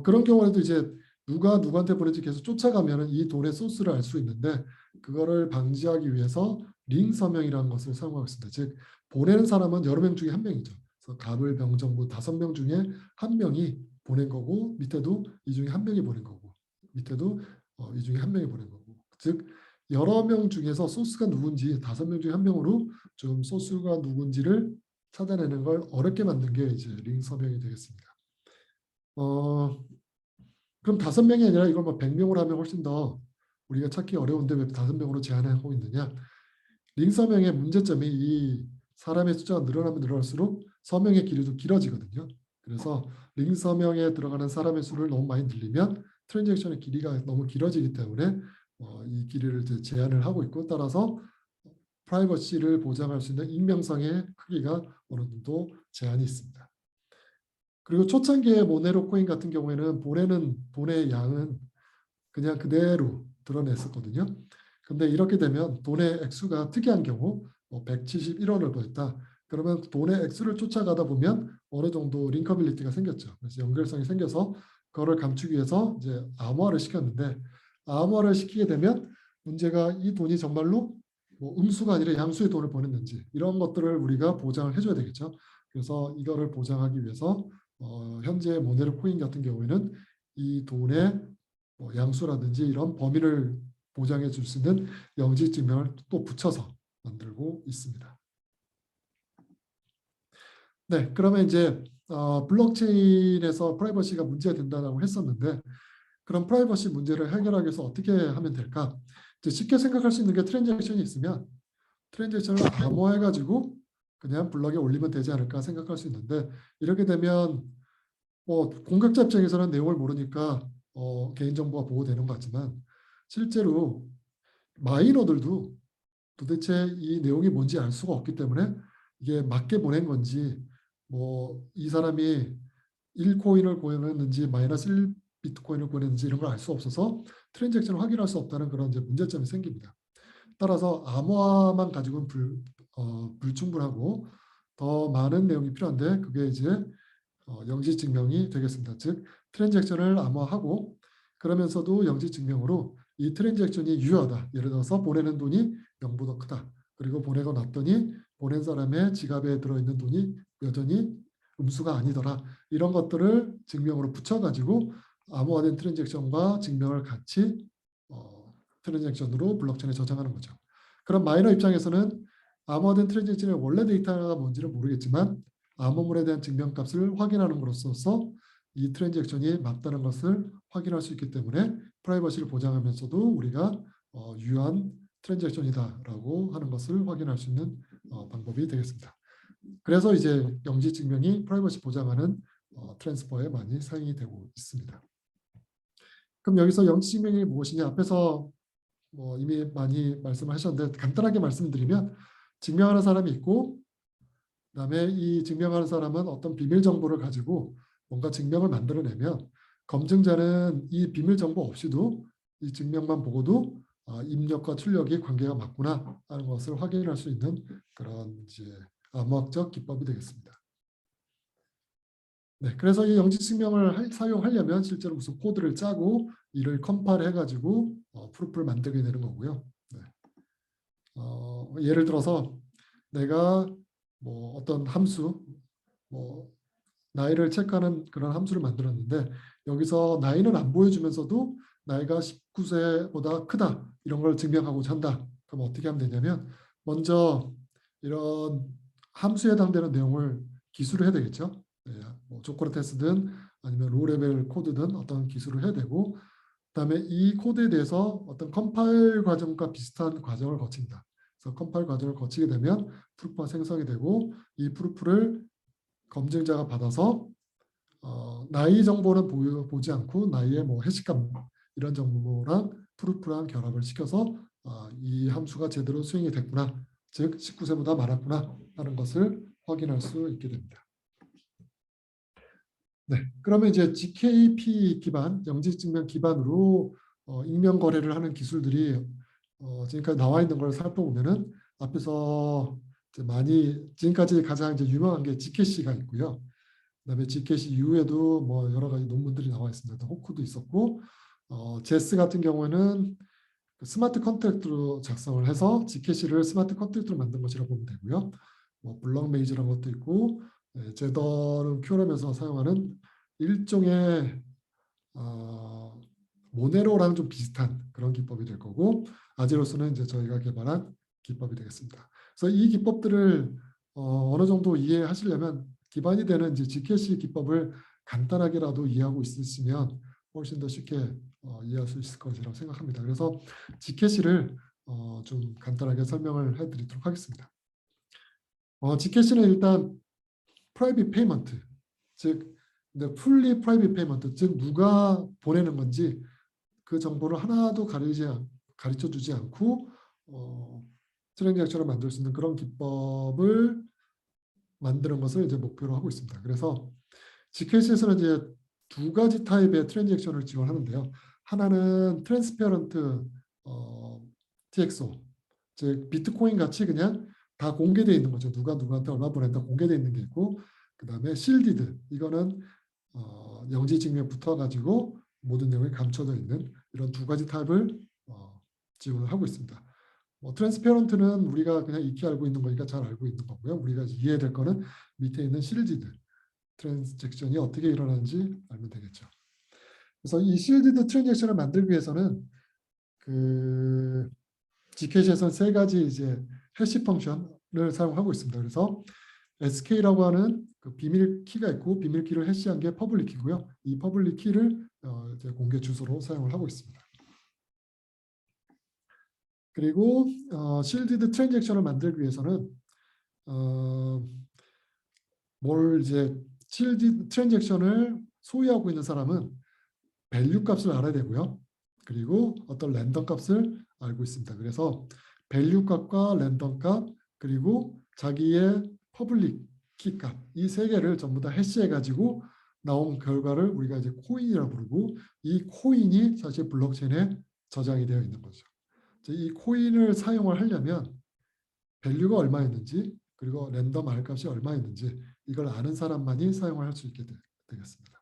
그런 경우에도 이제 누가 누구한테 보낸지 계속 쫓아가면은 이 돈의 소스를 알 수 있는데 그거를 방지하기 위해서 링 서명이라는 것을 사용하고 있습니다. 즉 보내는 사람은 여러 명 중에 한 명이죠. 그래서 갑을 병정부 5명 중에 한 명이 보낸 거고 밑에도 이 중에 한 명이 보낸 거고 밑에도 이 중에 한 명이 보낸 거고 즉 여러 명 중에서 소스가 누군지 5명 중에 한 명으로 좀 소스가 누군지를 찾아내는 걸 어렵게 만든 게 이제 링 서명이 되겠습니다. 그럼 5명이 아니라 이걸 뭐 100명으로 하면 훨씬 더 우리가 찾기 어려운데 왜 5명으로 제한하고 있느냐? 링 서명의 문제점이 이 사람의 숫자가 늘어나면 늘어날수록 서명의 길이도 길어지거든요. 그래서 링 서명에 들어가는 사람의 수를 너무 많이 늘리면 트랜잭션의 길이가 너무 길어지기 때문에 이 길이를 이제 제한을 하고 있고 따라서 프라이버시를 보장할 수 있는 익명성의 크기가 어느 정도 제한이 있습니다. 그리고 초창기의 모네로 코인 같은 경우에는 보내는 돈의 양은 그냥 그대로 드러냈었거든요. 근데 이렇게 되면 돈의 액수가 특이한 경우 171원을 보냈다. 그러면 돈의 액수를 쫓아가다 보면 어느 정도 링커빌리티가 생겼죠. 그래서 연결성이 생겨서 그거를 감추기 위해서 이제 암호화를 시켰는데 암호화를 시키게 되면 문제가 이 돈이 정말로 음수가 아니라 양수의 돈을 보냈는지 이런 것들을 우리가 보장을 해줘야 되겠죠. 그래서 이거를 보장하기 위해서 현재 모네로 코인 같은 경우에는 이 돈의 양수라든지 이런 범위를 보장해 줄 수 있는 영지 증명을 또 붙여서 만들고 있습니다. 네, 그러면 이제 블록체인에서 프라이버시가 문제가 된다고 했었는데 그럼 프라이버시 문제를 해결하기 위해서 어떻게 하면 될까? 이제 쉽게 생각할 수 있는 게 트랜잭션이 있으면 트랜잭션을 암호화해가지고 그냥 블록에 올리면 되지 않을까 생각할 수 있는데 이렇게 되면 공격자 입장에서는 내용을 모르니까 개인정보가 보호되는 것 같지만 실제로 마이너들도 도대체 이 내용이 뭔지 알 수가 없기 때문에 이게 맞게 보낸 건지 이 사람이 1코인을 보냈는지 마이너스 1비트코인을 보냈는지 이런 걸 알 수 없어서 트랜잭션을 확인할 수 없다는 그런 이제 문제점이 생깁니다. 따라서 암호화만 가지고는 불충분하고 더 많은 내용이 필요한데 그게 이제 영지 증명이 되겠습니다. 즉 트랜잭션을 암호화하고 그러면서도 영지 증명으로 이 트랜잭션이 유효하다. 예를 들어서 보내는 돈이 0보다 크다. 그리고 보내고 났더니 보낸 사람의 지갑에 들어있는 돈이 여전히 음수가 아니더라. 이런 것들을 증명으로 붙여가지고 암호화된 트랜잭션과 증명을 같이 트랜잭션으로 블록체인에 저장하는 거죠. 그럼 마이너 입장에서는 암호화된 트랜잭션의 원래 데이터가 뭔지는 모르겠지만 암호물에 대한 증명값을 확인하는 것으로서 이 트랜잭션이 맞다는 것을 확인할 수 있기 때문에 프라이버시를 보장하면서도 우리가 유효한 트랜잭션이다라고 하는 것을 확인할 수 있는 방법이 되겠습니다. 그래서 이제 영지 증명이 프라이버시 보장하는 트랜스퍼에 많이 사용이 되고 있습니다. 그럼 여기서 영지 증명이 무엇이냐? 앞에서 이미 많이 말씀하셨는데 간단하게 말씀드리면 증명하는 사람이 있고 그다음에 이 증명하는 사람은 어떤 비밀 정보를 가지고 뭔가 증명을 만들어내면 검증자는 이 비밀 정보 없이도 이 증명만 보고도 입력과 출력이 관계가 맞구나 하는 것을 확인할 수 있는 그런 이제 암호학적 기법이 되겠습니다. 네, 그래서 이 영지 증명을 사용하려면 실제로 무슨 코드를 짜고 이를 컴파일 해가지고 프루프를 만들게 되는 거고요. 네. 예를 들어서 내가 어떤 함수, 나이를 체크하는 그런 함수를 만들었는데 여기서 나이는 안 보여주면서도 나이가 19세보다 크다 이런 걸 증명하고자 한다. 그럼 어떻게 하면 되냐면 먼저 이런 함수에 해당되는 내용을 기술을 해야 되겠죠. 네, 조크라테스든 아니면 로우레벨 코드든 어떤 기술을 해야 되고 그다음에 이 코드에 대해서 어떤 컴파일 과정과 비슷한 과정을 거칩니다. 그래서 컴파일 과정을 거치게 되면 프루프가 생성이 되고 이 프루프를 검증자가 받아서 나이 정보는 보지 않고 나이의 해시값 이런 정보랑 프루프랑 결합을 시켜서 이 함수가 제대로 수행이 됐구나, 즉 19세보다 많았구나 하는 것을 확인할 수 있게 됩니다. 네, 그러면 이제 GKP 기반, 영지증명 기반으로 익명 거래를 하는 기술들이 지금까지 나와 있는 걸 살펴보면은 앞에서 지금까지 가장 이제 유명한 게 Gcash가 있고요. 그다음에 Gcash 이후에도 여러 가지 논문들이 나와 있습니다. 호크도 있었고, 제스 같은 경우에는 스마트 컨트랙트로 작성을 해서 Gcash를 스마트 컨트랙트로 만든 것이라고 보면 되고요. 블럭 메이즈라는 것도 있고, 제더는 큐럼에서 사용하는 일종의 모네로랑 좀 비슷한 그런 기법이 될 거고, 아제로스는 이제 저희가 개발한 기법이 되겠습니다. 그래서 이 기법들을 어느 정도 이해하시려면 기반이 되는 이제 Gcash 기법을 간단하게라도 이해하고 있으시면 훨씬 더 쉽게 이해할 수 있을 것이라고 생각합니다. 그래서 Gcash를 좀 간단하게 설명을 해드리도록 하겠습니다. Gcash는 일단 프라이빗 페이먼트, 즉 풀리 프라이빗 페이먼트, 즉 누가 보내는 건지 그 정보를 하나도 가르쳐주지 않고 트랜잭션을 만들 수 있는 그런 기법을 만드는 것을 이제 목표로 하고 있습니다. 그래서 Gcash에서는 이제 두 가지 타입의 트랜잭션을 지원하는데요. 하나는 트랜스페어런트 TXO, 즉 비트코인 같이 그냥 다 공개되어 있는 거죠. 누가 누구한테 얼마 보냈다 공개되어 있는 게 있고, 그 다음에 실디드, 이거는 영지 증명 붙어가지고 모든 내용이 감춰져 있는 이런 두 가지 타입을 지원을 하고 있습니다. 트랜스페어런트는 우리가 그냥 익히 알고 있는 거니까 잘 알고 있는 거고요. 우리가 이해될 거는 밑에 있는 실디드, 트랜잭션이 어떻게 일어나는지 알면 되겠죠. 그래서 이 실디드 트랜잭션을 만들기 위해서는 그 Gcash에서는 세 가지 이제 해시 펑션을 사용하고 있습니다. 그래서 SK라고 하는 그 비밀 키가 있고 비밀 키를 해시한 게 퍼블릭 키고요. 이 퍼블릭 키를 이제 공개 주소로 사용을 하고 있습니다. 그리고 실디드 트랜잭션을 만들기 위해서는 뭘 이제 실디드 트랜잭션을 소유하고 있는 사람은 밸류 값을 알아야 되고요. 그리고 어떤 랜덤 값을 알고 있습니다. 그래서 밸류 값과 랜덤 값 그리고 자기의 퍼블릭 키 값 이 세 개를 전부 다 해시해 가지고 나온 결과를 우리가 이제 코인이라고 부르고 이 코인이 사실 블록체인에 저장이 되어 있는 거죠. 이 코인을 사용을 하려면 밸류가 얼마였는지 그리고 랜덤 R 값이 얼마였는지 이걸 아는 사람만이 사용을 할 수 있게 되겠습니다.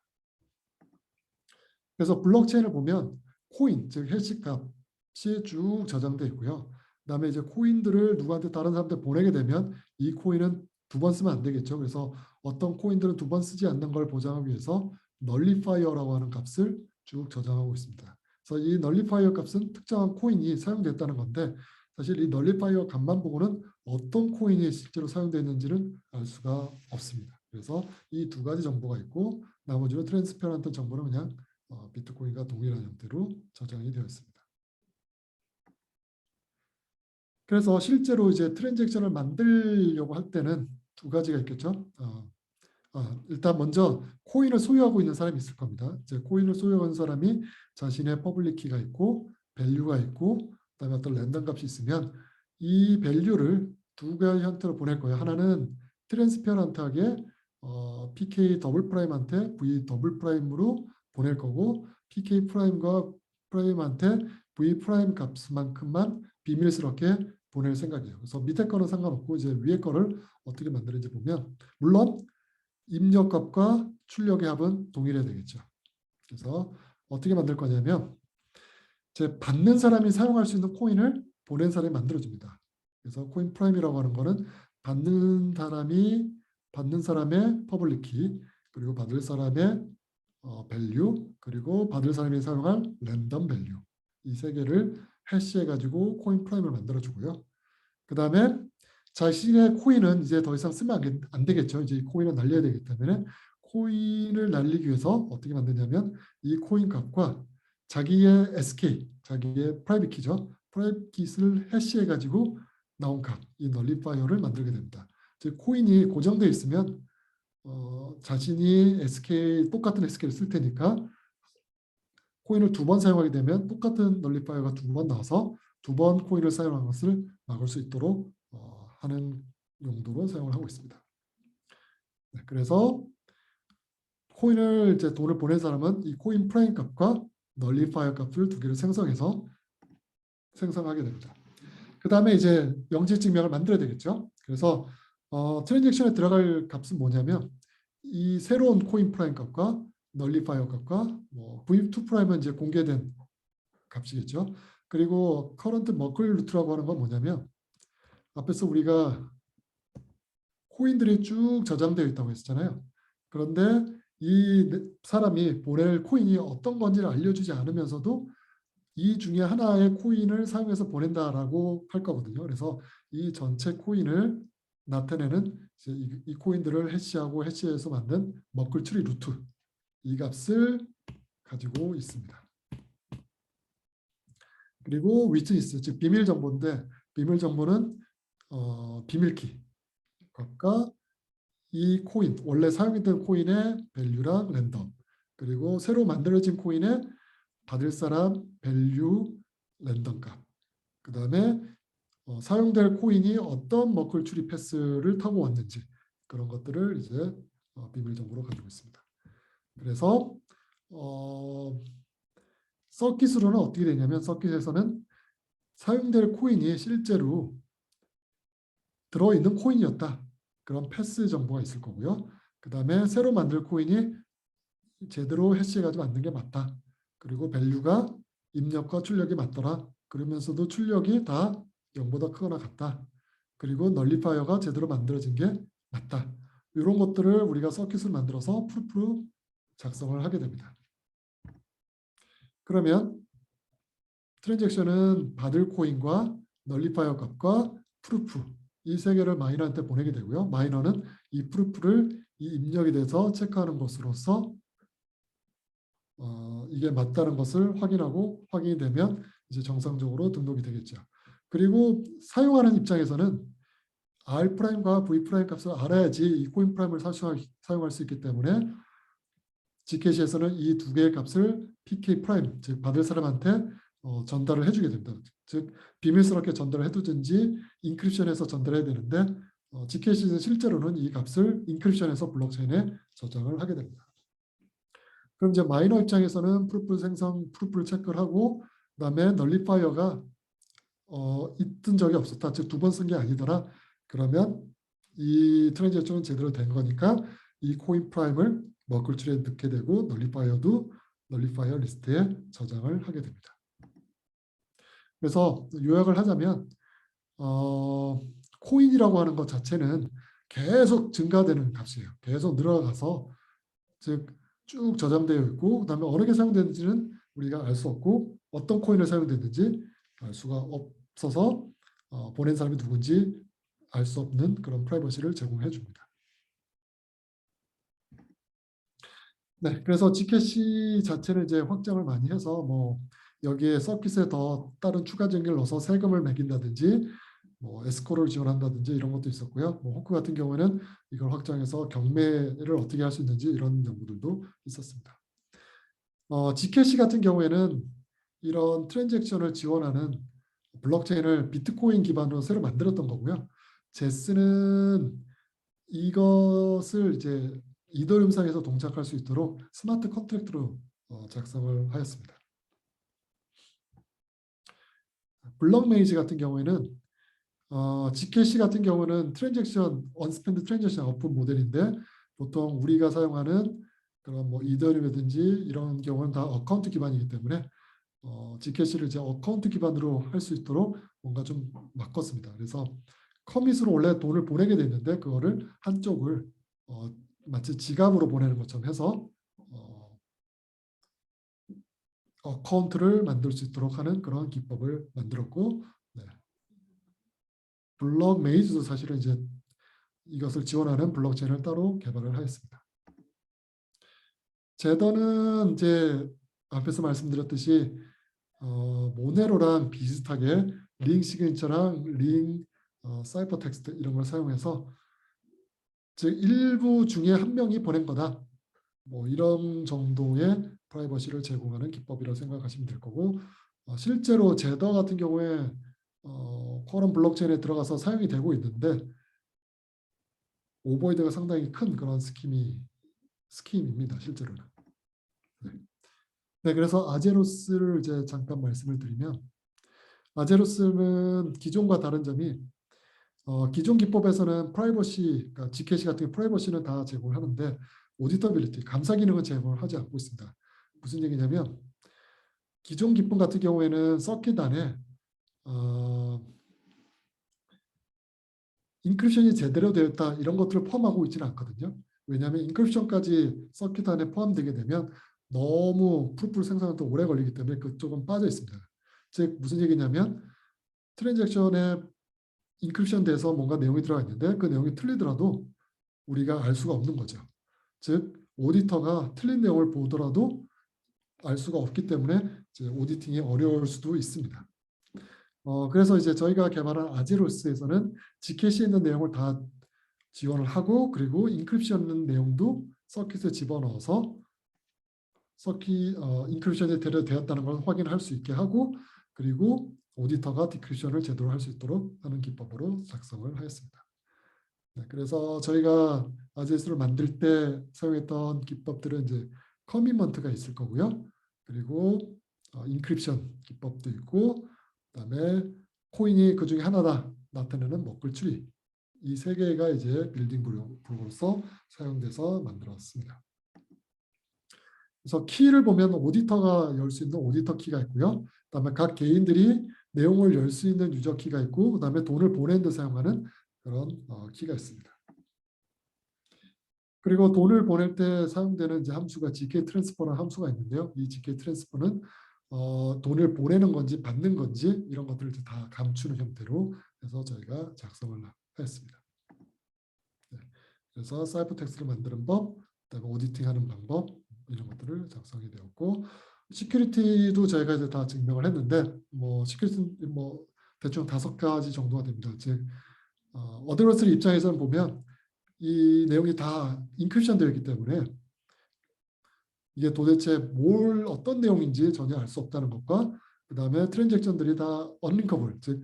그래서 블록체인을 보면 코인, 즉 해시 값이 쭉 저장되어 있고요. 그다음에 이제 코인들을 누구한테 다른 사람한테 보내게 되면 이 코인은 두 번 쓰면 안 되겠죠. 그래서 어떤 코인들은 두 번 쓰지 않는 걸 보장하기 위해서 널리파이어라고 하는 값을 쭉 저장하고 있습니다. 그래서 이 널리파이어 값은 특정한 코인이 사용됐다는 건데 사실 이 널리파이어 값만 보고는 어떤 코인이 실제로 사용됐는지는 알 수가 없습니다. 그래서 이 두 가지 정보가 있고 나머지는 트랜스페런트 정보는 그냥 비트코인과 동일한 형태로 저장이 되어 있습니다. 그래서 실제로 이제 트랜잭션을 만들려고 할 때는 두 가지가 있겠죠. 일단 먼저 코인을 소유하고 있는 사람이 있을 겁니다. 이제 코인을 소유하는 사람이 자신의 퍼블릭 키가 있고 밸류가 있고 그다음에 어떤 랜덤 값이 있으면 이 밸류를 두 가지 형태로 보낼 거예요. 하나는 트랜스페런트하게 PK 더블 프라임한테 V 더블 프라임으로 보낼 거고 PK 프라임과 프라임한테 V 프라임 값만큼만 비밀스럽게 보낼 생각이에요. 그래서 밑에 거는 상관없고 이제 위에 거를 어떻게 만드는지 보면 물론 입력값과 출력의 합은 동일해야 되겠죠. 그래서 어떻게 만들 거냐면 이제 받는 사람이 사용할 수 있는 코인을 보낸 사람이 만들어줍니다. 그래서 코인 프라임이라고 하는 거는 받는 사람의 퍼블릭 키 그리고 받을 사람의 밸류 그리고 받을 사람이 사용할 랜덤 밸류 이 세 개를 해시해 가지고 코인 프라임을 만들어 주고요. 그다음에 자신의 코인은 이제 더 이상 쓰면 안 되겠죠. 이제 이 코인을 날려야 되기 때문에 코인을 날리기 위해서 어떻게 만드냐면 이 코인 값과 자기의 SK, 자기의 프라이빗 키죠. 프라이빗 키를 해시해 가지고 나온 값, 이 널리파이어를 만들게 됩니다. 즉 코인이 고정되어 있으면 자신이 똑같은 SK를 쓸 테니까 코인을 두 번 사용하게 되면 똑같은 널리파이어가 두 번 나와서 두 번 코인을 사용하는 것을 막을 수 있도록 하는 용도로 사용을 하고 있습니다. 네, 그래서 코인을 이제 돈을 보낸 사람은 이 코인 프라임 값과 널리파이어 값을 두 개를 생성하게 됩니다. 그 다음에 이제 영지 증명을 만들어야 되겠죠. 그래서 트랜잭션에 들어갈 값은 뭐냐면 이 새로운 코인 프라임 값과 널리파이어 값과 V2 프라임은 이제 공개된 값이겠죠. 그리고 커런트 머클 루트라고 하는 건 뭐냐면 앞에서 우리가 코인들이 쭉 저장되어 있다고 했잖아요. 그런데 이 사람이 보낼 코인이 어떤 건지를 알려주지 않으면서도 이 중에 하나의 코인을 사용해서 보낸다라고 할 거거든요. 그래서 이 전체 코인을 나타내는 이제 이 코인들을 해시해서 만든 머클 트리 루트 이 값을 가지고 있습니다. 그리고 위트니스 즉 비밀 정보인데 비밀 정보는 비밀키 값과 이 코인 원래 사용했던 코인의 밸류랑 랜덤 그리고 새로 만들어진 코인의 받을 사람 밸류 랜덤 값 그 다음에 사용될 코인이 어떤 머클 추리 패스를 타고 왔는지 그런 것들을 이제 비밀 정보로 가지고 있습니다. 그래서 서킷으로는 어떻게 되냐면 서킷에서는 사용될 코인이 실제로 들어있는 코인이었다. 그런 패스 정보가 있을 거고요. 그 다음에 새로 만들 코인이 제대로 해시해가지고 만든 게 맞다. 그리고 밸류가 입력과 출력이 맞더라. 그러면서도 출력이 다 0보다 크거나 같다. 그리고 널리파이어가 제대로 만들어진 게 맞다. 이런 것들을 우리가 서킷을 만들어서 프루프로 작성을 하게 됩니다. 그러면 트랜잭션은 받을 코인과 널리파이어 값과 프루프 이 세 개를 마이너한테 보내게 되고요. 마이너는 이 프루프를 이 입력이 돼서 체크하는 것으로서 이게 맞다는 것을 확인하고 확인이 되면 이제 정상적으로 등록이 되겠죠. 그리고 사용하는 입장에서는 R'과 V' 값을 알아야지 이 코인 프라임을 사용할 수 있기 때문에 G캐시에서는 이 두 개의 값을 PK 프라임, 즉 받을 사람한테 전달을 해주게 됩니다. 즉 비밀스럽게 전달을 해두든지 인크립션해서 전달해야 되는데 G캐시는 실제로는 이 값을 인크립션해서 블록체인에 저장을 하게 됩니다. 그럼 이제 마이너 입장에서는 프루프를 체크를 하고 그다음에 널리파이어가 있던 적이 없었다. 즉 두 번 쓴 게 아니더라. 그러면 이 트랜잭션은 제대로 된 거니까 이 코인 프라임을 머클트리에 넣게 되고 널리파이어도 널리파이어 리스트에 저장을 하게 됩니다. 그래서 요약을 하자면 코인이라고 하는 것 자체는 계속 증가되는 값이에요. 계속 늘어가서 즉 쭉 저장되어 있고 그다음에 어느 게 사용되는지는 우리가 알 수 없고 어떤 코인을 사용되는지 알 수가 없어서 보낸 사람이 누군지 알 수 없는 그런 프라이버시를 제공해 줍니다. 네, 그래서 G캐시 자체는 이제 확장을 많이 해서 뭐 여기에 서킷에 더 다른 추가 증기를 넣어서 세금을 매긴다든지 뭐 에스코를 지원한다든지 이런 것도 있었고요. 뭐 호크 같은 경우에는 이걸 확장해서 경매를 어떻게 할 수 있는지 이런 연구들도 있었습니다. G캐시 같은 경우에는 이런 트랜잭션을 지원하는 블록체인을 비트코인 기반으로 새로 만들었던 거고요. 제스는 이것을 이제 이더리움상에서 동작할 수 있도록 스마트 컨트랙트로 작성을 하였습니다. 블록메이지 같은 경우에는 G캐시 같은 경우는 트랜잭션 언스펜드 트랜잭션 오픈 모델인데 보통 우리가 사용하는 그런 뭐 이더리움이든지 이런 경우는 다 어카운트 기반이기 때문에 G캐시를 이제 어카운트 기반으로 할 수 있도록 뭔가 좀 바꿨습니다. 그래서 커밋으로 원래 돈을 보내게 됐는데 그거를 한쪽을 마치 지갑으로 보내는 것처럼 해서 어카운트를 만들 수 있도록 하는 그런 기법을 만들었고, 네. 블록 메이즈도 사실은 이제 이것을 지원하는 블록체인을 따로 개발을 하였습니다. 제더는 이제 앞에서 말씀드렸듯이 모네로랑 비슷하게 링 시그니처랑 링 사이퍼 텍스트 이런 걸 사용해서 즉 일부 중에 한 명이 보낸 거다. 뭐 이런 정도의 프라이버시를 제공하는 기법이라고 생각하시면 될 거고 실제로 제더 같은 경우에 쿼럼 블록체인에 들어가서 사용이 되고 있는데 오버헤드가 상당히 큰 그런 스킴입니다. 실제로는. 네, 그래서 아제로스를 이제 잠깐 말씀을 드리면 아제로스는 기존과 다른 점이 기존 기법에서는 프라이버시, 그러니까 G캐시 같은 프라이버시는 다 제공하는데 오디터빌리티, 감사 기능은 제공을 하지 않고 있습니다. 무슨 얘기냐면 기존 기법 같은 경우에는 서킷 안에 인크립션이 제대로 되었다 이런 것들을 포함하고 있지는 않거든요. 왜냐하면 인크립션까지 서킷 안에 포함되게 되면 너무 프루프를 생성하는데 오래 걸리기 때문에 그쪽은 빠져 있습니다. 즉 무슨 얘기냐면 트랜잭션에 인크립션 돼서 뭔가 내용이 들어가 있는데 그 내용이 틀리더라도 우리가 알 수가 없는 거죠. 즉 오디터가 틀린 내용을 보더라도 알 수가 없기 때문에 이제 오디팅이 어려울 수도 있습니다. 그래서 이제 저희가 개발한 아제로스에서는 G캐시에 있는 내용을 다 지원을 하고 그리고 인크립션 내용도 서킷에 집어넣어서 인크립션이 되었다는 걸 확인할 수 있게 하고 그리고 오디터가 디크립션을 제대로 할 수 있도록 하는 기법으로 작성을 하였습니다. 네, 그래서 저희가 아제로스를 만들 때 사용했던 기법들은 이제 커미먼트가 있을 거고요. 그리고 인크립션 기법도 있고 그다음에 코인이 그 중에 하나다 나타내는 머클 트리 이 세 개가 이제 빌딩 블록으로서 사용돼서 만들었습니다. 그래서 키를 보면 오디터가 열 수 있는 오디터 키가 있고요. 그다음에 각 개인들이 내용을 열 수 있는 유저 키가 있고 그다음에 돈을 보내는 데 사용하는 그런 키가 있습니다. 그리고 돈을 보낼 때 사용되는 이제 함수가 GK 트랜스퍼라는 함수가 있는데요. 이 GK 트랜스퍼는 돈을 보내는 건지 받는 건지 이런 것들을 이제 다 감추는 형태로 해서 저희가 작성을 했습니다. 네. 그래서 사이퍼텍스트를 만드는 법, 그다음에 오디팅하는 방법 이런 것들을 작성이 되었고 시큐리티도 저희가 이제 다 증명을 했는데 뭐 시큐리티 뭐 대충 5가지 정도가 됩니다. 즉 어드레스 입장에서는 보면 이 내용이 다 인크립션 되어 있기 때문에 이게 도대체 어떤 내용인지 전혀 알 수 없다는 것과 그 다음에 트랜잭션들이 다 언링커블, 즉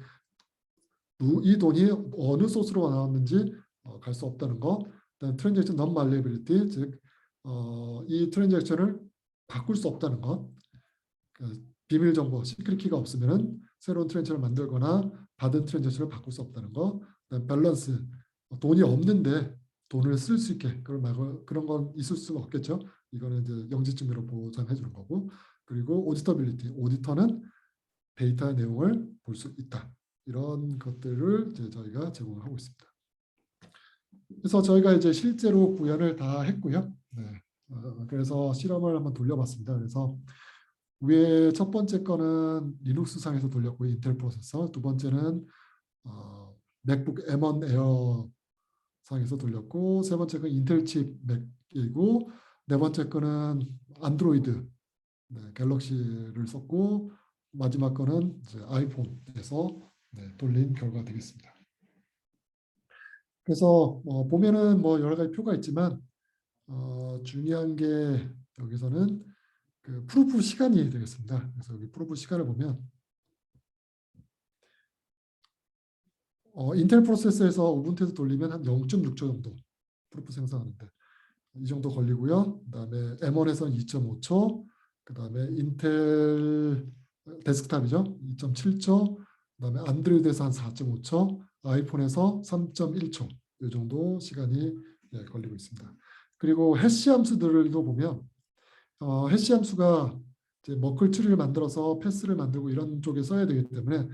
이 돈이 어느 소스로 나왔는지 갈 수 없다는 것, 그다음 트랜잭션 non malleability, 즉 이 트랜잭션을 바꿀 수 없다는 것, 비밀 정보, 시크릿 키가 없으면은 새로운 트랜잭션을 만들거나 받은 트랜잭션을 바꿀 수 없다는 것, 그다음 밸런스, 돈이 없는데 돈을 쓸 수 있게 그런 건 있을 수가 없겠죠. 이거는 이제 영지증명으로 보장해 주는 거고, 그리고 오디터빌리티, 오디터는 데이터의 내용을 볼 수 있다. 이런 것들을 이제 저희가 제공하고 있습니다. 그래서 저희가 이제 실제로 구현을 다 했고요. 네. 그래서 실험을 한번 돌려봤습니다. 그래서 위에 첫 번째 거는 리눅스 상에서 돌렸고요. 인텔 프로세서. 두 번째는 맥북 M1 에어 상에서 돌렸고, 세 번째 건 인텔 칩 맥이고, 네 번째 거는 안드로이드 갤럭시를 썼고, 마지막 거는 이제 아이폰에서 돌린 결과가 되겠습니다. 그래서 보면은 뭐 여러 가지 표가 있지만 중요한 게 여기서는 그 프루프 시간이 되겠습니다. 그래서 여기 프루프 시간을 보면 인텔 프로세서에서 우분투에서 돌리면 한 0.6초 정도 프루프 생성하는데 이 정도 걸리고요. 그다음에 M1에서는 2.5초, 그다음에 인텔 데스크탑이죠. 2.7초, 그다음에 안드로이드에서 한 4.5초, 아이폰에서 3.1초 이 정도 시간이 걸리고 있습니다. 그리고 해시 함수들도 보면 해시 함수가 이제 머클 트리를 만들어서 패스를 만들고 이런 쪽에 써야 되기 때문에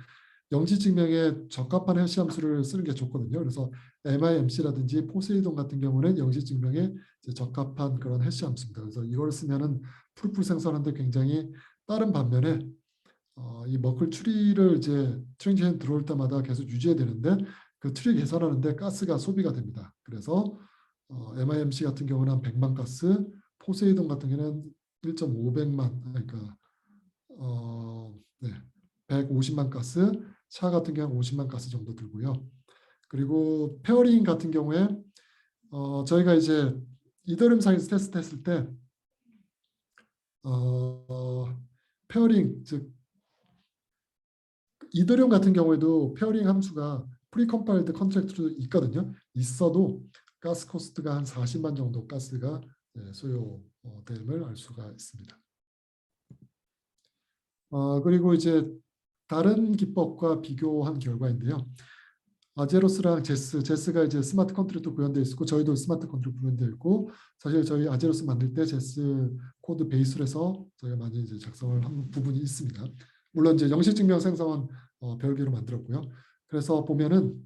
영지 증명에 적합한 해시 함수를 쓰는 게 좋거든요. 그래서 MIMC라든지 포세이돈 같은 경우는 영지 증명에 적합한 그런 해시 함수입니다. 그래서 이걸 쓰면은 프루프 생성하는데 굉장히 빠른 반면에 이 머클 트리를 이제 트랜지션 들어올 때마다 계속 유지해야 되는데 그 트리 계산하는데 가스가 소비가 됩니다. 그래서 MIMC 같은 경우는 한 100만 가스, 포세이돈 같은 경우는 1.500만, 그러니까 150만 가스, 샤 같은 경우는 50만 가스 정도 들고요. 그리고 페어링 같은 경우에 저희가 이제 이더리움 상에서 테스트했을 때 페어링, 즉 이더리움 같은 경우에도 페어링 함수가 프리컴파일드 컨트랙트도 있거든요. 있어도 가스 코스트가 한 40만 정도 가스가 소요됨을 알 수가 있습니다. 그리고 이제 다른 기법과 비교한 결과인데요. 아제로스랑 제스가 이제 스마트 컨트롤도 구현되어 있고 저희도 스마트 컨트롤 구현되어 있고, 사실 저희 아제로스 만들 때 제스 코드 베이스로 해서 저희가 많이 이제 작성을 한 부분이 있습니다. 물론 이제 영시 증명 생성은 별개로 만들었고요. 그래서 보면은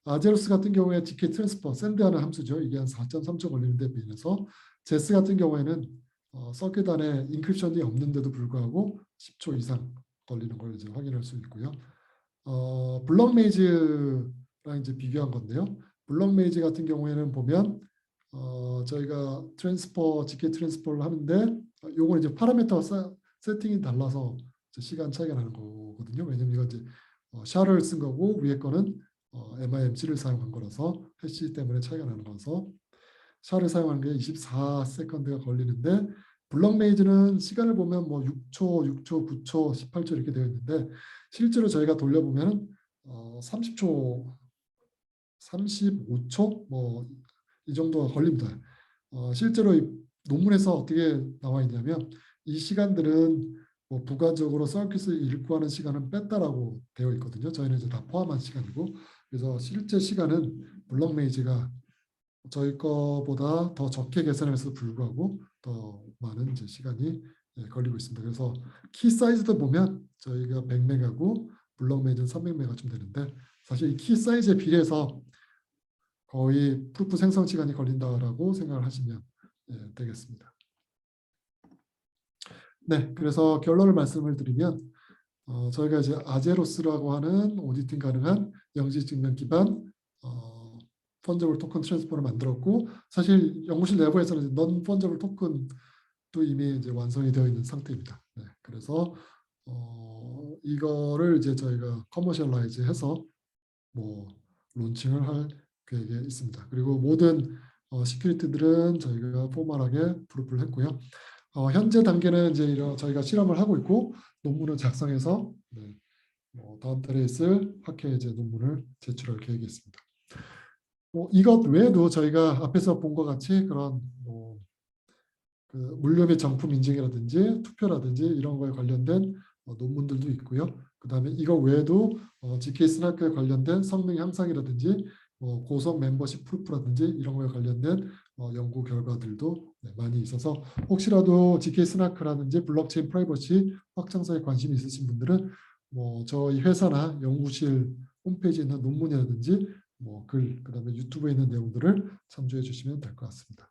아제로스 같은 경우에 GK 트랜스퍼 샌드하는 함수죠. 이게 한 4.3초 걸리는 데 비해서 제스 같은 경우에는 서킷 안에 인크립션이 없는데도 불구하고 10초 이상 걸리는 걸 이제 확인할 수 있고요. 블럭 메이즈랑 이제 비교한 건데요. 블럭 메이즈 같은 경우에는 보면 저희가 GK 트랜스퍼를 하는데 요건 이제 파라미터 세팅이 달라서 시간 차이가 나는 거거든요. 왜냐면 이거 이제 샤를 쓴 거고 위에 거는 MIMC를 사용한 거라서 해시 때문에 차이가 나는 거라서 샤를 사용하는 게 24세컨드가 걸리는데, 블럭 메이즈는 시간을 보면 뭐 6초, 6초, 9초, 18초 이렇게 되어 있는데 실제로 저희가 돌려보면 30초, 35초 뭐 이 정도가 걸립니다. 실제로 이 논문에서 어떻게 나와 있냐면 이 시간들은 뭐 부가적으로 서킷을 읽고 하는 시간은 뺐다라고 되어 있거든요. 저희는 이제 다 포함한 시간이고, 그래서 실제 시간은 블럭 메이즈가 저희 거보다 더 적게 계산해서 불구하고 더 많은 이제 시간이 걸리고 있습니다. 그래서 키 사이즈도 보면 저희가 100메가고 블럭 메이즈는 300메가쯤 되는데 사실 이 키 사이즈에 비례해서 거의 프루프 생성 시간이 걸린다라고 생각을 하시면 되겠습니다. 네, 그래서 결론을 말씀을 드리면 저희가 이제 아제로스라고 하는 오디팅 가능한 영지 증명 기반 펀저블 토큰 트랜스퍼를 만들었고, 사실 연구실 내부에서는 넌 펀저블 토큰도 이미 이제 완성이 되어 있는 상태입니다. 네, 그래서 이거를 이제 저희가 커머셜라이즈해서 뭐 론칭을 할 계획에 있습니다. 그리고 모든 시큐리티들은 저희가 포멀하게 브루프를 했고요. 현재 단계는 이제 저희가 실험을 하고 있고 논문을 작성해서 다음 달에 있을 학회 이제 논문을 제출할 계획이 있습니다. 이것 외에도 저희가 앞에서 본 것 같이 그런 그 물류 및 정품 인증이라든지 투표라든지 이런 거에 관련된 논문들도 있고요. 그 다음에 이거 외에도 GK 스나크에 관련된 성능 향상이라든지 고속 멤버십 프루프라든지 이런 거에 관련된 연구 결과들도 많이 있어서 혹시라도 GK 스나크라든지 블록체인 프라이버시 확장성에 관심이 있으신 분들은 저희 회사나 연구실 홈페이지에 있는 논문이라든지 글, 그 다음에 유튜브에 있는 내용들을 참조해 주시면 될 것 같습니다.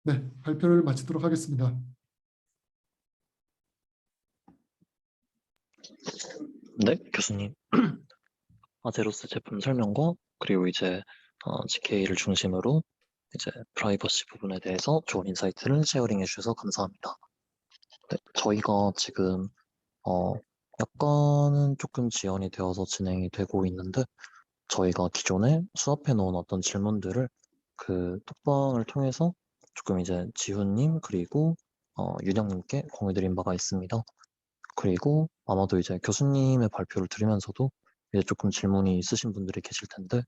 네, 발표를 마치도록 하겠습니다. 네, 교수님. 아제로스 제품 설명과 그리고 이제 GK를 중심으로 이제 프라이버시 부분에 대해서 좋은 인사이트를 쉐어링해 주셔서 감사합니다. 네, 저희가 지금 약간은 조금 지연이 되어서 진행이 되고 있는데 저희가 기존에 수업해 놓은 어떤 질문들을 그 톡방을 통해서 조금 이제 지훈님 그리고 윤영님께 공유드린 바가 있습니다. 그리고 아마도 이제 교수님의 발표를 들으면서도 이제 조금 질문이 있으신 분들이 계실 텐데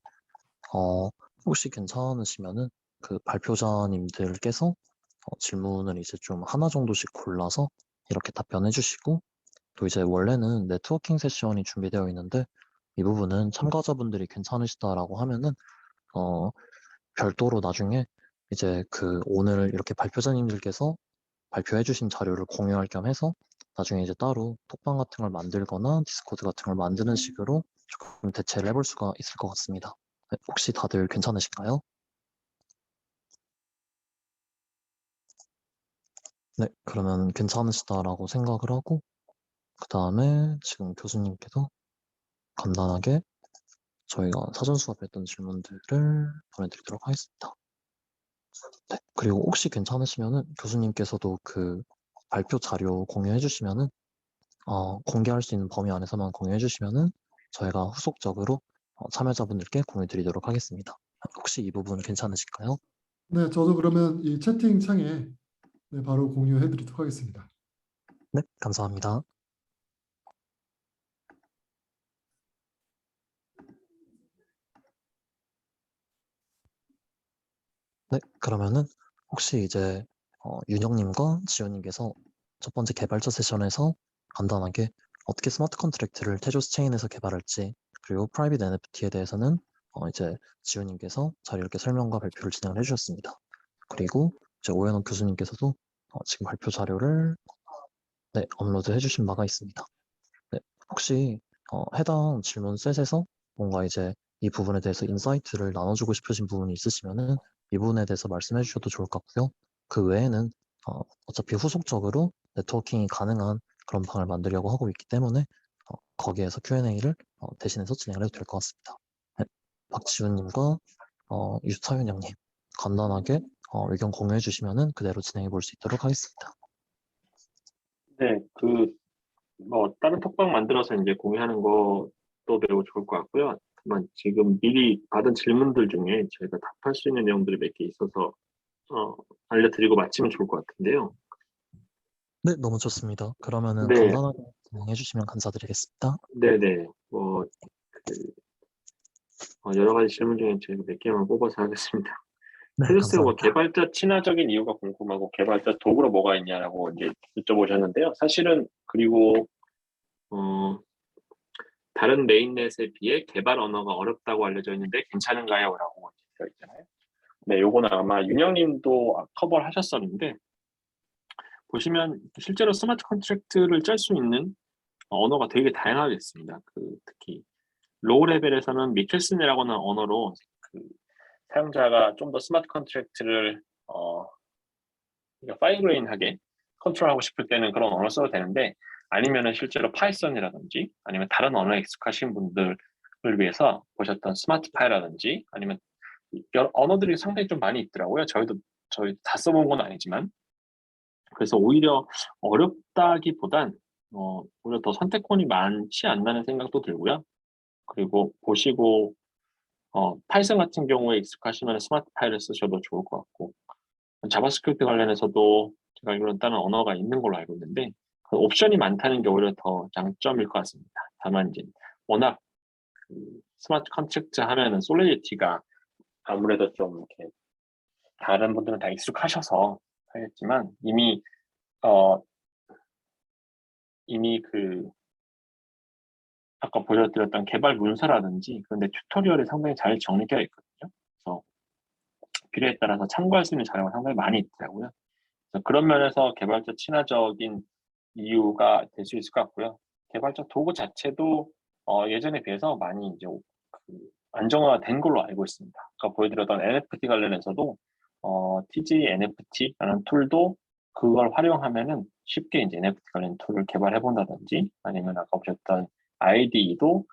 혹시 괜찮으시면은 그 발표자님들께서 질문을 이제 좀 하나 정도씩 골라서 이렇게 답변해 주시고 또 이제 원래는 네트워킹 세션이 준비되어 있는데 이 부분은 참가자분들이 괜찮으시다라고 하면은 별도로 나중에 이제 그 오늘 이렇게 발표자님들께서 발표해 주신 자료를 공유할 겸 해서 나중에 이제 따로 톡방 같은 걸 만들거나 디스코드 같은 걸 만드는 식으로 조금 대체를 해볼 수가 있을 것 같습니다. 네, 혹시 다들 괜찮으신가요? 네, 그러면 괜찮으시다라고 생각을 하고 그 다음에 지금 교수님께서 간단하게 저희가 사전 수업했던 질문들을 보내드리도록 하겠습니다. 네, 그리고 혹시 괜찮으시면은 교수님께서도 그 발표 자료 공유해 주시면은 공개할 수 있는 범위 안에서만 공유해 주시면은 저희가 후속적으로 참여자분들께 공유 드리도록 하겠습니다. 혹시 이 부분 괜찮으실까요? 네, 저도 그러면 이 채팅창에 바로 공유해 드리도록 하겠습니다. 네, 감사합니다. 네, 그러면은 혹시 이제 윤영님과 지호님께서 첫 번째 개발자 세션에서 간단하게 어떻게 스마트 컨트랙트를 테조스 체인에서 개발할지 그리고 프라이빗 NFT에 대해서는 이제 지호님께서 잘 이렇게 설명과 발표를 진행을 해주셨습니다. 그리고 이제 오현원 교수님께서도 지금 발표 자료를 업로드 해주신 바가 있습니다. 네, 혹시 해당 질문 셋에서 뭔가 이제 이 부분에 대해서 인사이트를 나눠주고 싶으신 부분이 있으시면은 이 부분에 대해서 말씀해 주셔도 좋을 것 같고요. 그 외에는 어차피 후속적으로 네트워킹이 가능한 그런 방을 만들려고 하고 있기 때문에 거기에서 Q&A를 대신해서 진행을 해도 될 것 같습니다. 네, 박지훈님과 유타윤영님 간단하게 의견 공유해 주시면은 그대로 진행해 볼 수 있도록 하겠습니다. 네, 다른 톡방 만들어서 이제 공유하는 것도 매우 좋을 것 같고요. 다만 지금 미리 받은 질문들 중에 저희가 답할 수 있는 내용들이 몇 개 있어서 알려드리고 마치면 좋을 것 같은데요. 네, 너무 좋습니다. 그러면은 네, 간단하게 진행해 주시면 감사드리겠습니다. 네네. 여러 가지 질문 중에 저희가 몇 개만 뽑아서 하겠습니다. 네, 테조스가 감사합니다. 개발자 친화적인 이유가 궁금하고 개발자 도구로 뭐가 있냐라고 이제 여쭤보셨는데요. 사실은 그리고 다른 메인넷에 비해 개발 언어가 어렵다고 알려져 있는데 괜찮은가요? 라고 되어 있잖아요. 네, 요거는 아마 윤영님도 커버를 하셨었는데 보시면 실제로 스마트 컨트랙트를 짤 수 있는 언어가 되게 다양하게 있습니다. 특히 로우 레벨에서는 미켈슨이라고 하는 언어로 사용자가 좀 더 스마트 컨트랙트를 파인그레인하게 컨트롤하고 싶을 때는 그런 언어를 써도 되는데, 아니면은 실제로 파이썬이라든지 아니면 다른 언어에 익숙하신 분들을 위해서 보셨던 스마트파이라든지 아니면 여러 언어들이 상당히 좀 많이 있더라고요. 저희 다 써본 건 아니지만. 그래서 오히려 어렵다기보단 오히려 더 선택권이 많지 않나는 생각도 들고요. 그리고 보시고 파이썬 같은 경우에 익숙하시면 스마트파이를 쓰셔도 좋을 것 같고, 자바스크립트 관련해서도 제가 알기로는 다른 언어가 있는 걸로 알고 있는데 그 옵션이 많다는 게 오히려 더 장점일 것 같습니다. 다만 이제 워낙 그 스마트 컨트랙트 하면은 솔리디티가 아무래도 좀 이렇게 다른 분들은 다 익숙하셔서 하겠지만 이미 그 아까 보여드렸던 개발 문서라든지 그런데 튜토리얼이 상당히 잘 정리되어 있거든요. 그래서 필요에 따라서 참고할 수 있는 자료가 상당히 많이 있더라고요. 그래서 그런 면에서 개발자 친화적인 이유가 될 수 있을 것 같고요. 개발자 도구 자체도 예전에 비해서 많이 이제 그 안정화된 걸로 알고 있습니다. 아까 보여드렸던 NFT 관련해서도 TG NFT라는 툴도 그걸 활용하면은 쉽게 이제 NFT 관련 툴을 개발해 본다든지 아니면 아까 보셨던 IDE도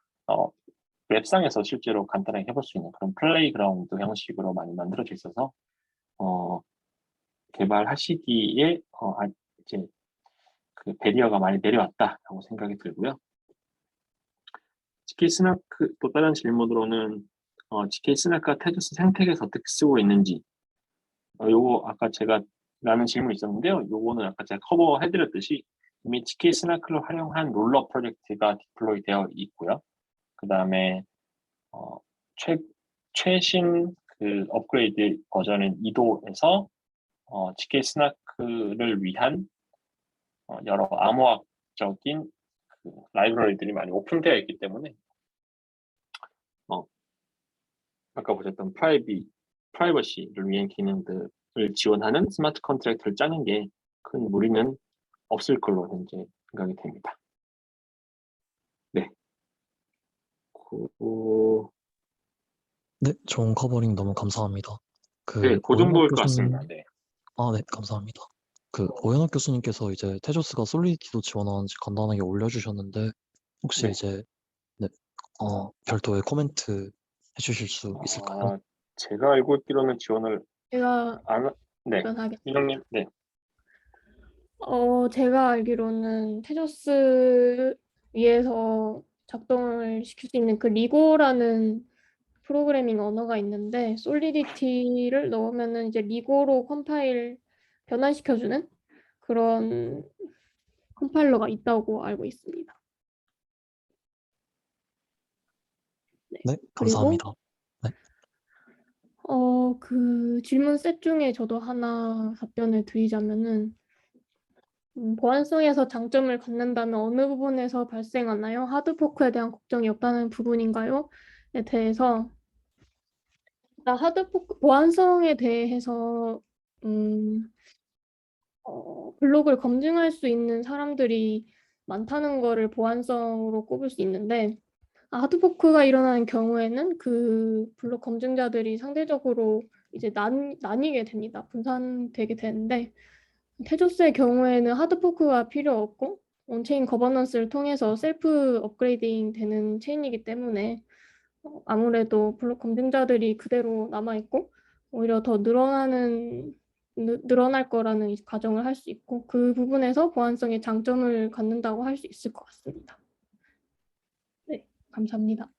웹상에서 실제로 간단하게 해볼 수 있는 그런 플레이그라운드 형식으로 많이 만들어져 있어서 개발하시기에 이제 그 배리어가 많이 내려왔다라고 생각이 들고요. GK 스나크 또 다른 질문으로는 GK 스나크가 테두스 생태계에서 어떻게 쓰고 있는지 요거 아까 제가 라는 질문이 있었는데요. 요거는 아까 제가 커버해드렸듯이 이미 GK 스나크를 활용한 롤러 프로젝트가 디플로이 되어 있고요. 그 다음에 최신 그 업그레이드 버전인 2도에서 GK 스나크를 위한 여러 암호학적인 그 라이브러리들이 많이 오픈되어 있기 때문에 아까 보셨던 프라이버시를 위한 기능들을 지원하는 스마트 컨트랙트를 짜는 게 큰 무리는 없을 걸로 현재 생각이 됩니다. 네. 네, 좋은 커버링 너무 감사합니다. 네, 그 오연학 정도일 것 교수님, 같습니다. 네. 네, 감사합니다. 오연학 교수님께서 이제 테조스가 솔리디티도 지원하는지 간단하게 올려주셨는데, 혹시 네. 이제, 네, 별도의 코멘트 해주실 수 있을까요? 제가 알고 있기로는 지원을 제가 네, 답변하겠습니다. 민영님, 네. 제가 알기로는 테조스 위에서 작동을 시킬 수 있는 그 리고라는 프로그래밍 언어가 있는데 솔리디티를 넣으면은 이제 리고로 컴파일 변환시켜주는 그런 컴파일러가 있다고 알고 있습니다. 네, 그리고 감사합니다. 네, 그 질문 셋 중에 저도 하나 답변을 드리자면은 보안성에서 장점을 갖는다면 어느 부분에서 발생하나요? 하드포크에 대한 걱정이 없다는 부분인가요? 에 대해서 하드포크 보안성에 대해서 블록을 검증할 수 있는 사람들이 많다는 거를 보안성으로 꼽을 수 있는데 하드포크가 일어나는 경우에는 그 블록 검증자들이 상대적으로 이제 나뉘게 됩니다. 분산되게 되는데 테조스의 경우에는 하드포크가 필요 없고 온체인 거버넌스를 통해서 셀프 업그레이딩 되는 체인이기 때문에 아무래도 블록 검증자들이 그대로 남아있고 오히려 더 늘어날 거라는 가정을 할 수 있고 그 부분에서 보안성에 장점을 갖는다고 할 수 있을 것 같습니다. 네, 감사합니다.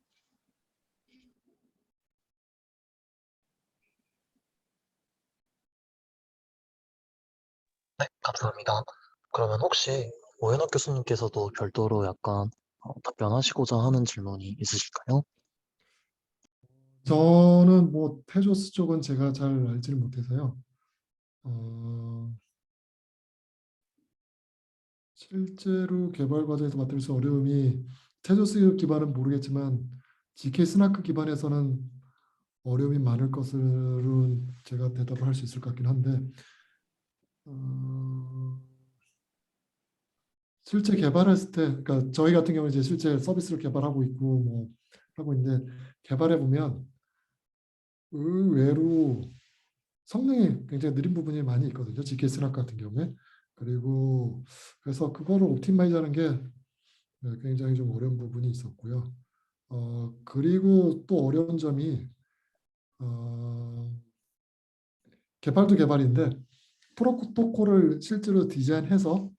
네, 감사합니다. 그러면 혹시 오연학 교수님께서도 별도로 약간 답변하시고자 하는 질문이 있으실까요? 저는 뭐 테조스 쪽은 제가 잘 알지를 못해서요. 실제로 개발 과정에서 맡을 어려움이 테조스 기반은 모르겠지만 GK 스나크 기반에서는 어려움이 많을 것으로 제가 대답을 할 수 있을 것 같긴 한데 실제 개발했을 때, 그러니까 저희 같은 경우는 이제 실제 서비스를 개발하고 있고 뭐 하고 있는데 개발해 보면 의외로 성능이 굉장히 느린 부분이 많이 있거든요. GK 스낙 같은 경우에. 그리고 그래서 그거를 옵티마이즈하는 게 굉장히 좀 어려운 부분이 있었고요. 그리고 또 어려운 점이 개발도 개발인데 프로토콜을 실제로 디자인해서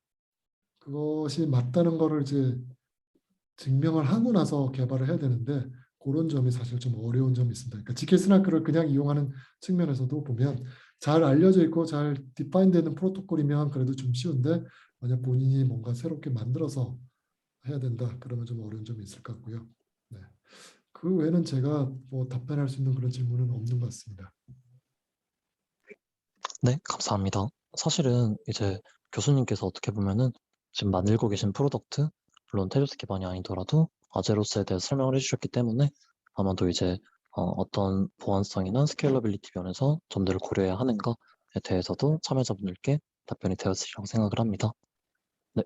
그것이 맞다는 거를 이제 증명을 하고 나서 개발을 해야 되는데 그런 점이 사실 좀 어려운 점이 있습니다. 그러니까 GK 스나크를 그냥 이용하는 측면에서도 보면 잘 알려져 있고 잘 디파인되는 프로토콜이면 그래도 좀 쉬운데 만약 본인이 뭔가 새롭게 만들어서 해야 된다 그러면 좀 어려운 점이 있을 것 같고요. 네. 그 외에는 제가 뭐 답변할 수 있는 그런 질문은 없는 것 같습니다. 네, 감사합니다. 사실은 이제 교수님께서 어떻게 보면은 지금 만들고 계신 프로덕트, 물론 테조스 기반이 아니더라도 아제로스에 대해서 설명을 해주셨기 때문에 아마도 이제 어떤 보안성이나 스케일러빌리티 면에서 점들을 고려해야 하는가에 대해서도 참여자분들께 답변이 되었으리라고 생각을 합니다. 네,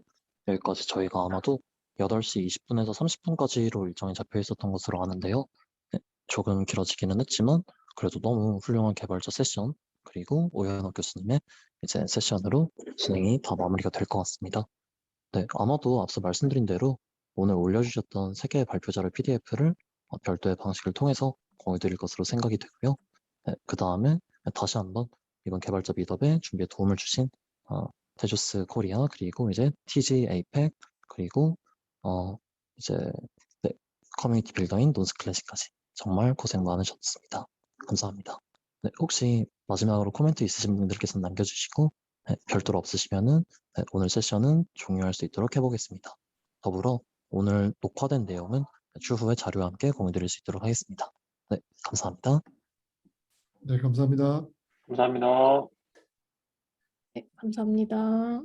여기까지 저희가 아마도 8시 20분에서 30분까지로 일정이 잡혀 있었던 것으로 아는데요. 네, 조금 길어지기는 했지만 그래도 너무 훌륭한 개발자 세션 그리고 오현호 교수님의 이제 세션으로 진행이 다 마무리가 될 것 같습니다. 네, 아마도 앞서 말씀드린 대로 오늘 올려주셨던 3개의 발표자료 PDF를 별도의 방식을 통해서 공유드릴 것으로 생각이 되고요. 네, 그 다음에 다시 한번 이번 개발자 미덕에 준비에 도움을 주신 테조스 코리아 그리고 이제 TG 에이펙 그리고 이제 네, 커뮤니티 빌더인 논스 클래식까지 정말 고생 많으셨습니다. 감사합니다. 네, 혹시 마지막으로 코멘트 있으신 분들께서 남겨주시고 네, 별도로 없으시면은 네, 오늘 세션은 종료할 수 있도록 해보겠습니다. 더불어 오늘 녹화된 내용은 추후에 자료와 함께 공유드릴 수 있도록 하겠습니다. 네, 감사합니다. 네, 감사합니다. 감사합니다. 네, 감사합니다.